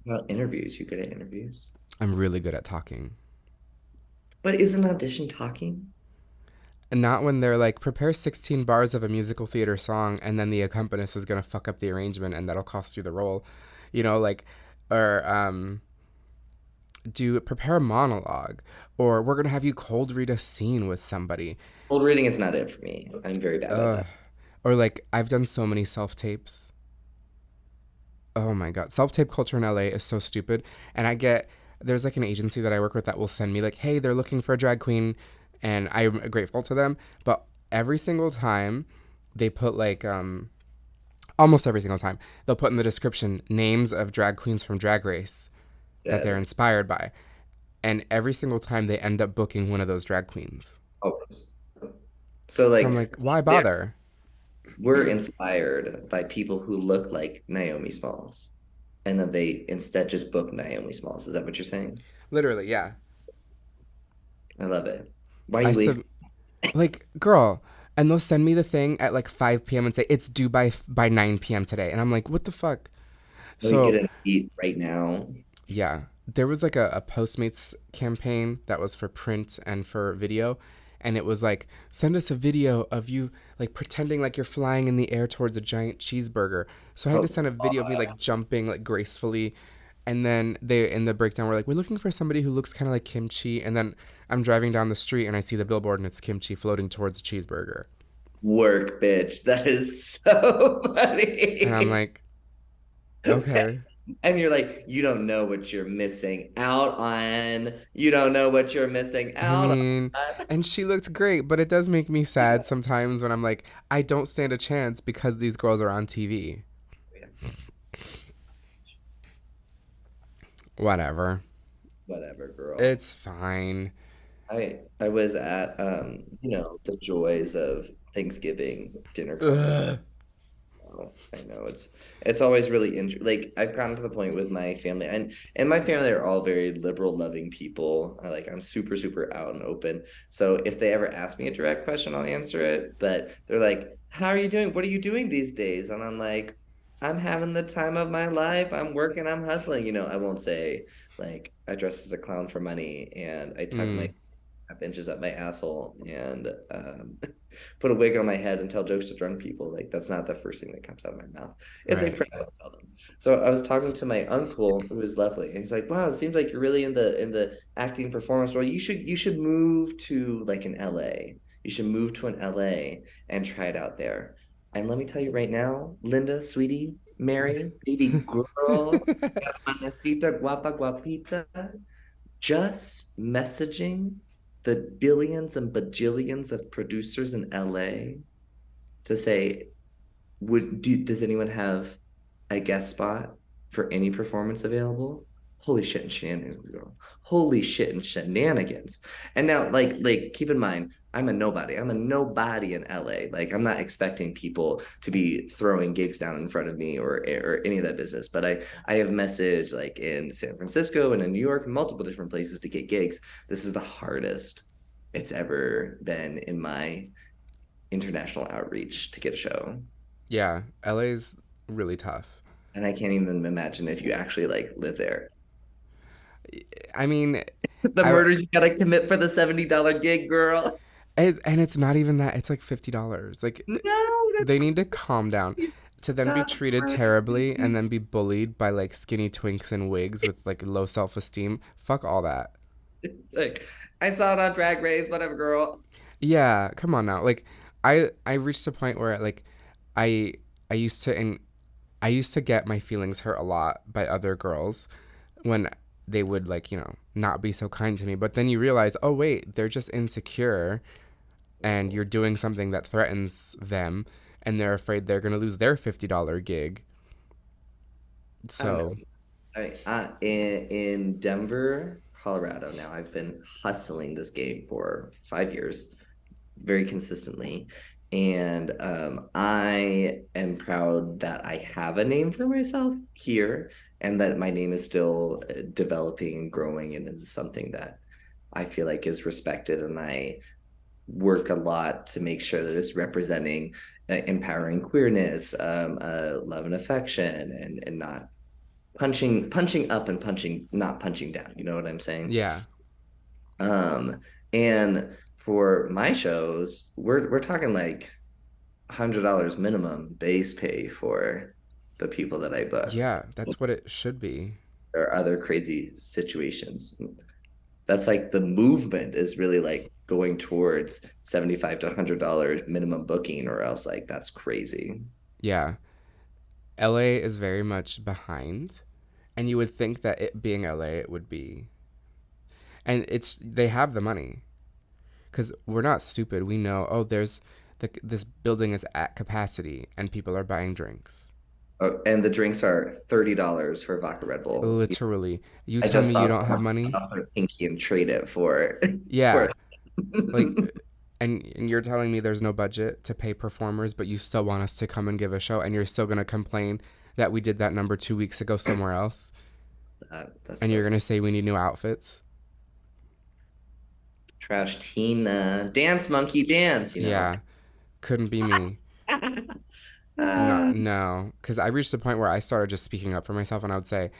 Well, interviews. You good at interviews? I'm really good at talking. But isn't audition talking? And not when they're like, prepare 16 bars of a musical theater song and then the accompanist is going to fuck up the arrangement and that'll cost you the role. Like, or do prepare a monologue, or we're gonna have you cold read a scene with somebody. Cold reading is not it for me. I'm very bad at Ugh. that. Or like I've done so many self tapes. Oh my god, self tape culture in LA is so stupid. And I get there's like an agency that I work with that will send me like, hey, they're looking for a drag queen, and I'm grateful to them. But every single time they put like almost every single time they'll put in the description names of drag queens from Drag Race that they're Dead. inspired by, and every single time they end up booking one of those drag queens. Always. So So I'm like like, why there bother? we're inspired by people who look like Naomi Smalls. And then they instead just book Naomi Smalls. Is that what you're saying? Literally, yeah. I love it. Why are I you wasting? sub like, girl, and they'll send me the thing at like 5 p.m. and say it's due by 9 p.m. today, and I'm like, what the fuck? Let me get So an eat right now. yeah, there was like a Postmates campaign that was for print and for video, and it was like send us a video of you like pretending like you're flying in the air towards a giant cheeseburger. So I had to Oh, send a video of me like jumping like gracefully, and then they in the breakdown were like, we're looking for somebody who looks kind of like kimchi, and then I'm driving down the street and I see the billboard and it's kimchi floating towards a cheeseburger, work, bitch. That is so and I'm funny. like, okay. And you're like, you don't know what you're missing out on. You don't know what you're missing I out mean, on. and she looked great, but it does make me sad sometimes when I'm like, I don't stand a chance because these girls are on TV. Whatever. Whatever, girl. It's fine. I was at the joys of Thanksgiving dinner Ugh. conversation. I know it's always really like I've gotten to the point with my family and my family are all very liberal loving people. I'm super super out and open. So if they ever ask me a direct question, I'll answer it. But they're like, "How are you doing? What are you doing these days?" And I'm like, "I'm having the time of my life. I'm working. I'm hustling." I won't say like I dress as a clown for money and I tuck my Mm, half inches up my asshole and put a wig on my head and tell jokes to drunk people. Like that's not the first thing that comes out of my mouth. If they right. press, I'll tell them. So I was talking to my uncle who is lovely, and he's like, "Wow, it seems like you're really in the acting performance role. You should move to like an LA. You should move to an LA and try it out there." And let me tell you right now, Linda, sweetie, Mary, baby girl, mamacita, guapa, guapita, just messaging the billions and bajillions of producers in LA to say, does anyone have a guest spot for any performance available? Holy shit and shenanigans, girl. Holy shit and shenanigans. And now, keep in mind, I'm a nobody. I'm a nobody in LA. Like, I'm not expecting people to be throwing gigs down in front of me or any of that business. But I have messaged like in San Francisco and in New York, multiple different places to get gigs. This is the hardest it's ever been in my international outreach to get a show. Yeah, LA's really tough. And I can't even imagine if you actually like live there. I mean, The I murders you gotta commit for the $70 gig, girl. and it's not even that. It's like $50. Like No, that's they need to calm down. crazy. To then be That's treated terribly and crazy. then be bullied by like skinny twinks in wigs with like low self esteem. Fuck all that. Like, I saw it on Drag Race, whatever, girl. Yeah, come on now. Like I reached a point where like I I used to and I used to get my feelings hurt a lot by other girls when they would like, not be so kind to me. But then you realize, oh wait, they're just insecure and you're doing something that threatens them and they're afraid they're going to lose their $50 gig. I don't know. So, In Denver, Colorado, now I've been hustling this game for 5 years, very consistently. And I am proud that I have a name for myself here and that my name is still developing and growing and it's something that I feel like is respected. And I work a lot to make sure that it's representing empowering queerness, love and affection, and not punching up and punching not punching down. You know what I'm saying? yeah. And for my shows, we're talking like $100 minimum base pay for the people that I book. Yeah, that's what it should be. there are other crazy situations. That's like the movement is really like going towards 75 to $100 minimum booking, or else like that's crazy. Yeah. LA is very much behind, and you would think that it being LA it would be. And it's they have the money cuz we're not stupid. We know, oh, this building is at capacity and people are buying drinks. Oh, and the drinks are $30 for vodka Red Bull. Literally. You I tell just me you saw don't have someone money? cut off their pinky and trade it for for Yeah. Like and you're telling me there's no budget to pay performers, but you still want us to come and give a show, and you're still going to complain that we did that number 2 weeks ago somewhere else, that's and you're so going to say we need new outfits. trash Tina. Dance monkey dance, you know. Yeah, couldn't be me. Uh, Not no, because I reached a point where I started just speaking up for myself, and I would say,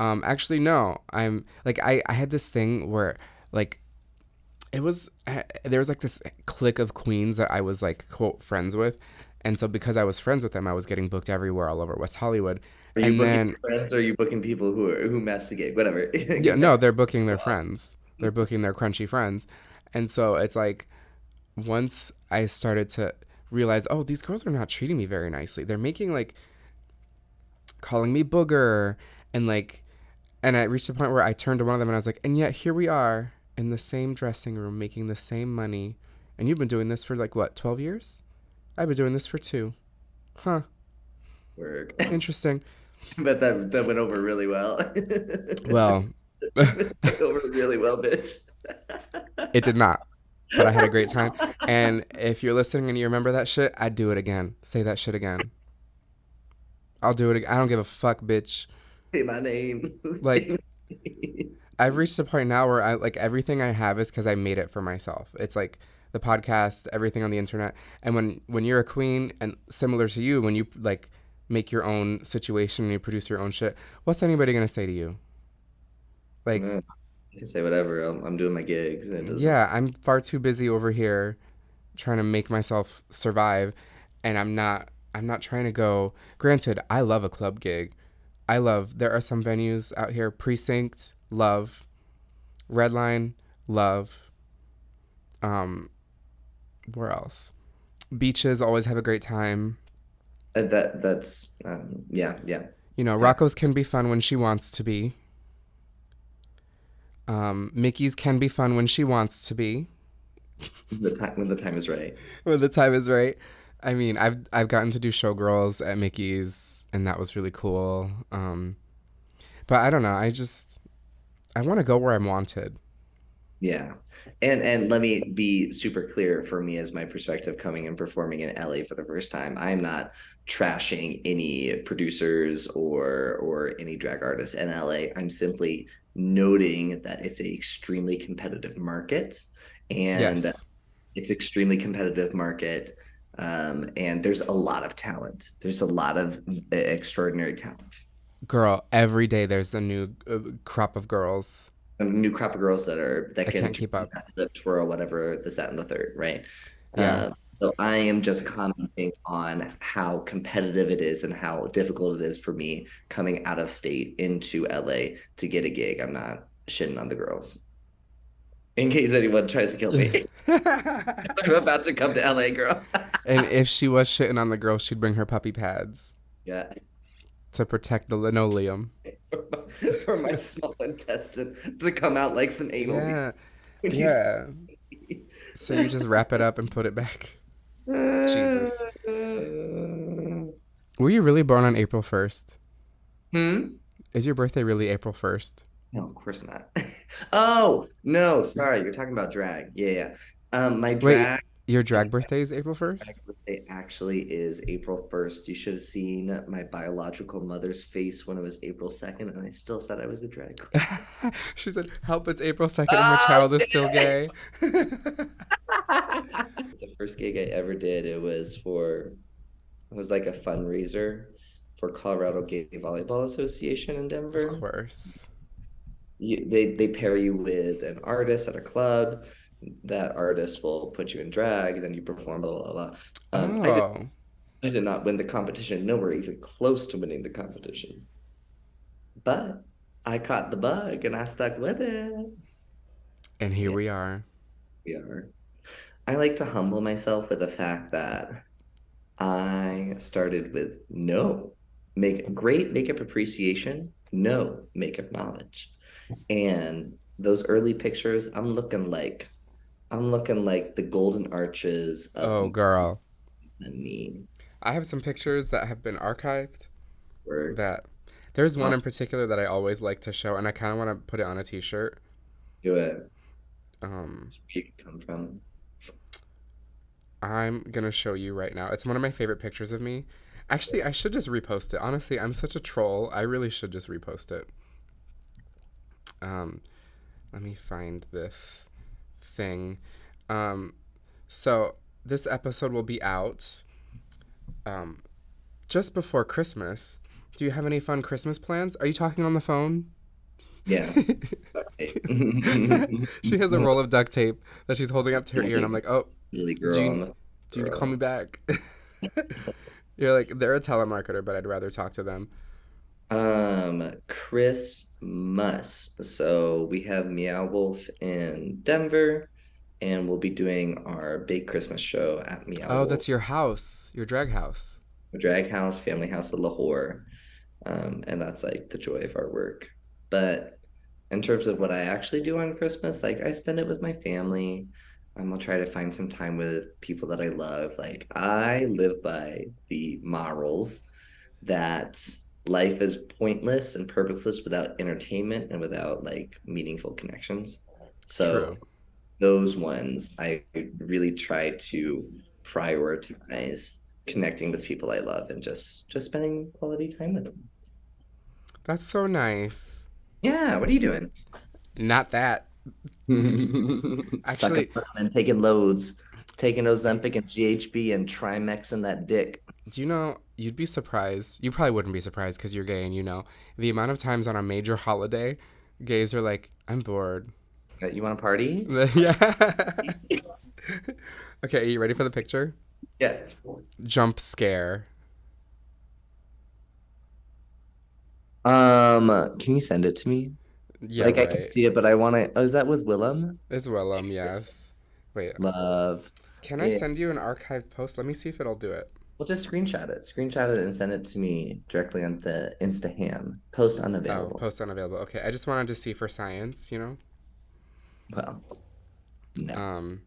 actually no, I'm like I had this thing where like it was there was like this clique of queens that I was like quote friends with, and so because I was friends with them, I was getting booked everywhere all over West Hollywood, are you and booking then friends or are you booking people who match the gig? Whatever. yeah, no, they're booking their friends, they're booking their crunchy friends, and so it's like once I started to realize, oh, these girls are not treating me very nicely. They're making like calling me booger and like and I reached a point where I turned to one of them and I was like, and yet here we are in the same dressing room making the same money. And you've been doing this for like what, 12 years? I've been doing this for 2. Huh. Work. Interesting. But that went over really well. Well, Went over really well, bitch. it did not. But I had a great time. And if you're listening and you remember that shit, I'd do it again. Say that shit again. I'll do it again. I don't give a fuck, bitch. Say my name. Like I've reached a point now where I like everything I have is because I made it for myself. It's like the podcast, everything on the internet, and when you're a queen and similar to you, when you like make your own situation and you produce your own shit, what's anybody gonna say to you? Like, You can say whatever. I'm doing my gigs, and it doesn't. yeah, I'm far too busy over here trying to make myself survive, and I'm not trying to go. Granted, I love a club gig. I love there are some venues out here, Precinct, love, Redline, love. Um, where else? Beaches always have a great time. That's yeah, yeah. You know, Fact. Rocco's can be fun when she wants to be. Mickey's can be fun when she wants to be. When the time is right. When the time is right. I mean, I've gotten to do showgirls at Mickey's, and that was really cool. But I don't know. I want to go where I'm wanted. Yeah. And let me be super clear for me as my perspective coming and performing in LA for the first time. I'm not trashing any producers or any drag artists in LA. I'm simply noting that it's a extremely competitive market and Yes, it's extremely competitive market. And there's a lot of talent. There's a lot of extraordinary talent. girl. Every day there's a new crop of girls. A new crop of girls that I can can't keep up. twirl whatever this that and the third, right? Yeah. So I am just commenting on how competitive it is and how difficult it is for me coming out of state into LA to get a gig. I'm not shitting on the girls. In case anyone tries to kill me, I'm about to come to LA, girl. And if she was shitting on the girl, she'd bring her puppy pads Yeah. to protect the linoleum. For my small intestine to come out like some anal beads Yeah, when you yeah. So you just wrap it up and put it back. Jesus. Were you really born on April 1st? Hmm? Is your birthday really April 1st? No, of course not. Oh, no, sorry. You're talking about drag. Yeah, yeah. My Wait, drag, your my drag birthday is April drag 1st? birthday actually is April 1st. You should have seen my biological mother's face when it was April 2nd, and I still said I was a drag queen. She said, help, it's April 2nd and my Oh, child is still gay. the first gig I ever did, it was like a fundraiser for Colorado Gay Volleyball Association in Of Denver. course. They pair you with an artist at a club. That artist will put you in drag, then you perform, blah blah blah. Oh, I did not win the competition, nowhere even close to winning the competition, but I caught the bug and I stuck with it. And here Yeah, we are. we are. I like to humble myself with the fact that I started with no make great makeup appreciation, no makeup knowledge. And those early pictures, I'm looking like the golden arches of Oh, girl. money I have some pictures that have been archived work. that there's one I'll in particular that I always like to show, and I kind of want to put it on a t-shirt. do it. Where Um, you come from. I'm gonna show you right now. It's one of my favorite pictures of me. Actually, I should just repost it. Honestly, I'm such a troll. I really should just repost it. Um, Let me find this thing. Um, so this episode will be out um, just before Christmas. Do you have any fun Christmas plans? Are you talking on the phone? Yeah. Okay. She has a roll of duct tape that she's holding up to her ear, and I'm like, "Oh, Really do girl, you I'm a do you need to call me girl. back?" You're like, they're a telemarketer, but I'd rather talk to them. Christmas. So we have Meow Wolf in Denver, and we'll be doing our big Christmas show at Meow Oh, Wolf, that's your house, your drag house. Drag House, Family House of Lahore. And that's like the joy of our work. But in terms of what I actually do on Christmas, like I spend it with my family. I'll try to find some time with people that I love. Like I live by the morals that life is pointless and purposeless without entertainment and without like meaningful connections. So True. those ones I really try to prioritize connecting with people I love and just spending quality time with them. That's so nice. Yeah, what are you doing? Not that. Sucking Actually, and taking loads, taking Ozempic and GHB and trimexing that dick. do you know, you'd be surprised. You probably wouldn't be surprised because you're gay and you know. The amount of times on a major holiday, gays are like, I'm bored. You want to party? Yeah. Okay, are you ready for the picture? Yeah. Jump scare. Can you send it to me? Yeah, Like I can right. see it, but I want to. Oh, is that with Willem? As well, yes. Wait, Love. can I Yeah. send you an archived post? Let me see if it'll do it. Well, just screenshot it. Screenshot it and send it to me directly on the Instaham. Post Oh, unavailable. post unavailable. Okay, I just wanted to see for science, you know? Well, no. Um,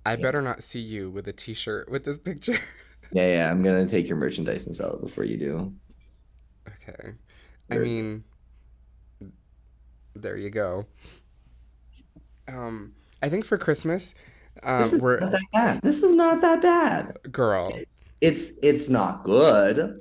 I Yes. better not see you with a t-shirt with this picture. Yeah, yeah. I'm gonna take your merchandise and sell it before you do. Okay. I Very good. mean, there you go. I think for Christmas, This is we're not that bad. This is not that bad. girl. It's not good.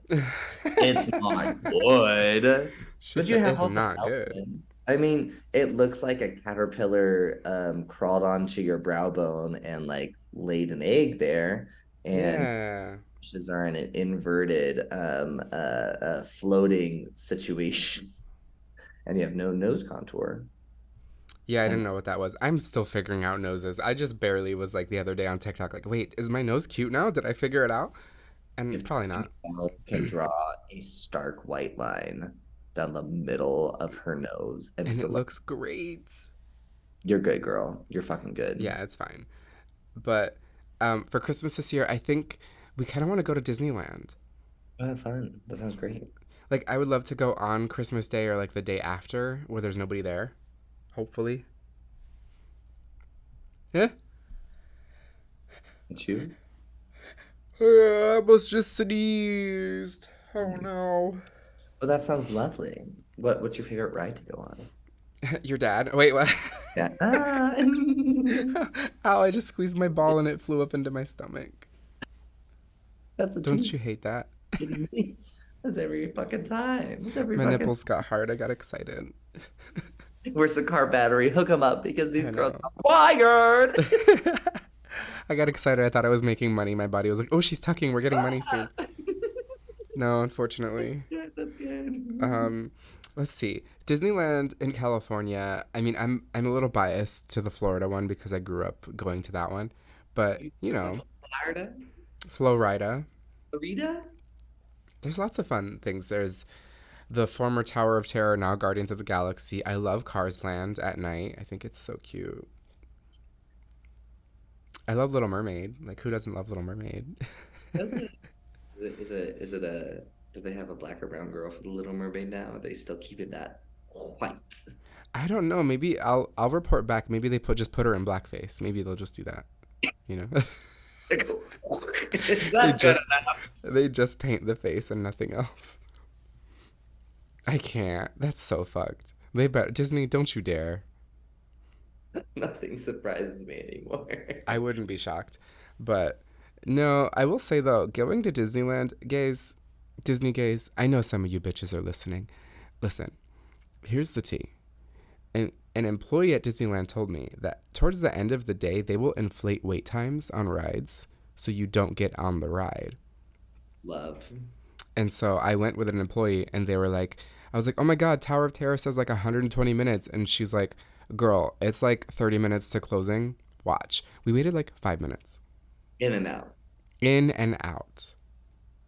It's not good. She But you said have it's all the not good. elements. I mean, it looks like a caterpillar crawled onto your brow bone and like laid an egg there, and Yeah. fishes are in an inverted floating situation, and you have no nose contour. Yeah, I And didn't know what that was. I'm still figuring out noses. I just barely was like the other day on TikTok, like, wait, is my nose cute now? Did I figure it out? And if probably not. Talia can draw a stark white line down the middle of her nose and And it still look, looks great. you're good, girl. You're fucking good. Yeah, it's fine. But for Christmas this year, I think we kind of want to go to Disneyland. Oh, fun. That sounds great. Like, I would love to go on Christmas Day or like the day after where there's nobody there, hopefully. Yeah? And you? I almost just sneezed. Oh no. Well, that sounds lovely. What's your favorite ride to go on? Your dad? Wait, what? Yeah. Ow, I just squeezed my ball and it flew up into my stomach. That's a Don't tease. you hate that? Kidding me? That's every fucking time. That's every My fucking. nipples got hard. I got excited. Where's the car battery? Hook them up because these I girls know. are wired. I got excited. I thought I was making money. My body was like, oh, she's tucking. We're getting money soon. No, unfortunately. That's good. Um, let's see. Disneyland in California. I mean, I'm a little biased to the Florida one because I grew up going to that one. But, you know, Florida? Florida. Florida? There's lots of fun things. There's The former Tower of Terror, now Guardians of the Galaxy. I love Cars Land at night. I think it's so cute. I love Little Mermaid. Like, who doesn't love Little Mermaid? Does it? Is it a? Do they have a black or brown girl for the Little Mermaid now? Are they still keeping that white? I don't know. Maybe I'll report back. Maybe they just put her in blackface. Maybe they'll just do that. You know, they That's good just they just paint the face and nothing else. I can't. That's so fucked. They bet Disney. Don't you dare. enough. Nothing surprises me anymore. I wouldn't be shocked. But no, I will say though, going to Disneyland, gays, Disney gays. I know some of you bitches are listening. Listen, here's the tea. An employee at Disneyland told me that towards the end of the day, they will inflate wait times on rides so you don't get on the ride. Love. And so I went with an employee and they were like, I was like, oh my God, Tower of Terror says like 120 minutes. And she's like, girl, it's like 30 minutes to closing. Watch. We waited like 5 minutes. In and out. In and out.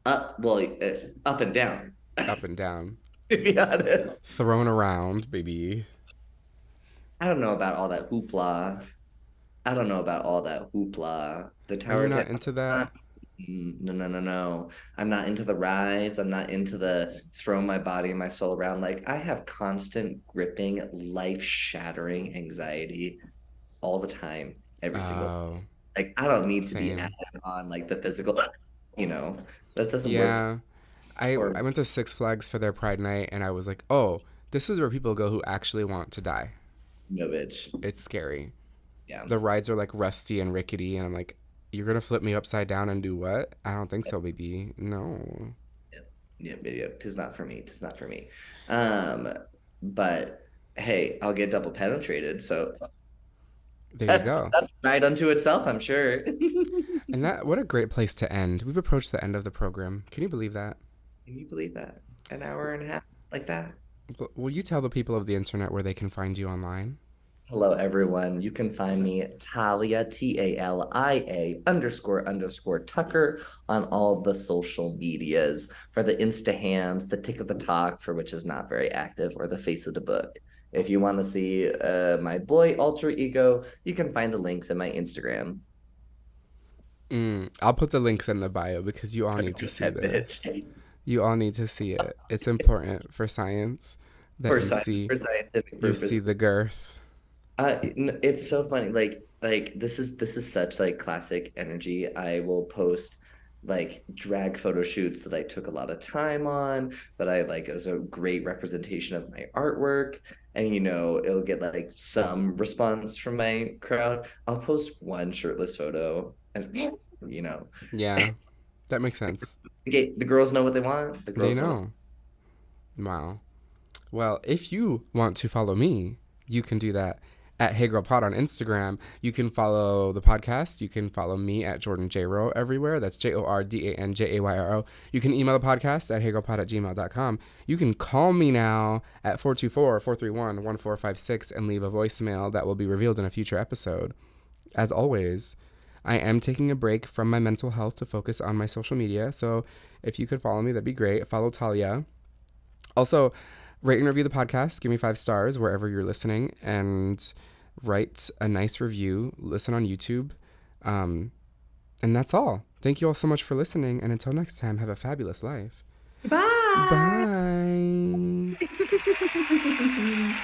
Up and down. Up and down. To be honest, Thrown around, baby. I don't know about all that hoopla. I don't know about all that hoopla. The Are you Tower of not Terror. into that? No, no, no, no. I'm not into the rides. I'm not into the throw my body and my soul around. Like I have constant gripping, life-shattering anxiety all the time, every single. Oh, Like I don't need to be added same. on like the physical, you know, that doesn't work Yeah. I for went to Six Flags for their Pride Night and I was like, oh, this is where people go who actually want to die. no bitch. It's scary. Yeah. The rides are like rusty and rickety, and I'm like, you're gonna flip me upside down and do what? I don't think so, baby. No. Yep. Yep. Yep. Tis not for me. Tis not for me. Um, but hey, I'll get double penetrated. So There you that's go. that's right unto itself, I'm sure. And that what a great place to end. We've approached the end of the program. Can you believe that? Can you believe that? An hour and a half like that. Will you tell the people of the internet where they can find you online? Hello, everyone. You can find me Talia, Talia __ Tucker on all the social medias for the Instahams, the Tick of the Talk, for which is not very active, or the Face of the Book. If you want to see my boy alter ego, you can find the links in my Instagram. I'll put the links in the bio because you all need to see That this. bitch. You all need to see it. It's important for science that For scientific you see purposes. the girth. It's so funny. Like this is such like classic energy. I will post like drag photo shoots that I took a lot of time on, that I like as a great representation of my artwork. And it'll get like some response from my crowd. I'll post one shirtless photo and you know, Yeah, that makes sense. the girls know what they want. The They girls know what know. Wow. Well, if you want to follow me, you can do that at Hey Girl Pod on Instagram. You can follow the podcast. You can follow me at Jordan Jayro everywhere. That's JordanJayro. You can email the podcast at heygirlpod@gmail.com. You can call me now at 424-431-1456 and leave a voicemail that will be revealed in a future episode. As always, I am taking a break from my mental health to focus on my social media. So if you could follow me, that'd be great. Follow Talia. Also, rate and review the podcast. Give me 5 stars wherever you're listening, and write a nice review. Listen on YouTube. And that's all. Thank you all so much for listening. And until next time, have a fabulous life. Bye. Bye.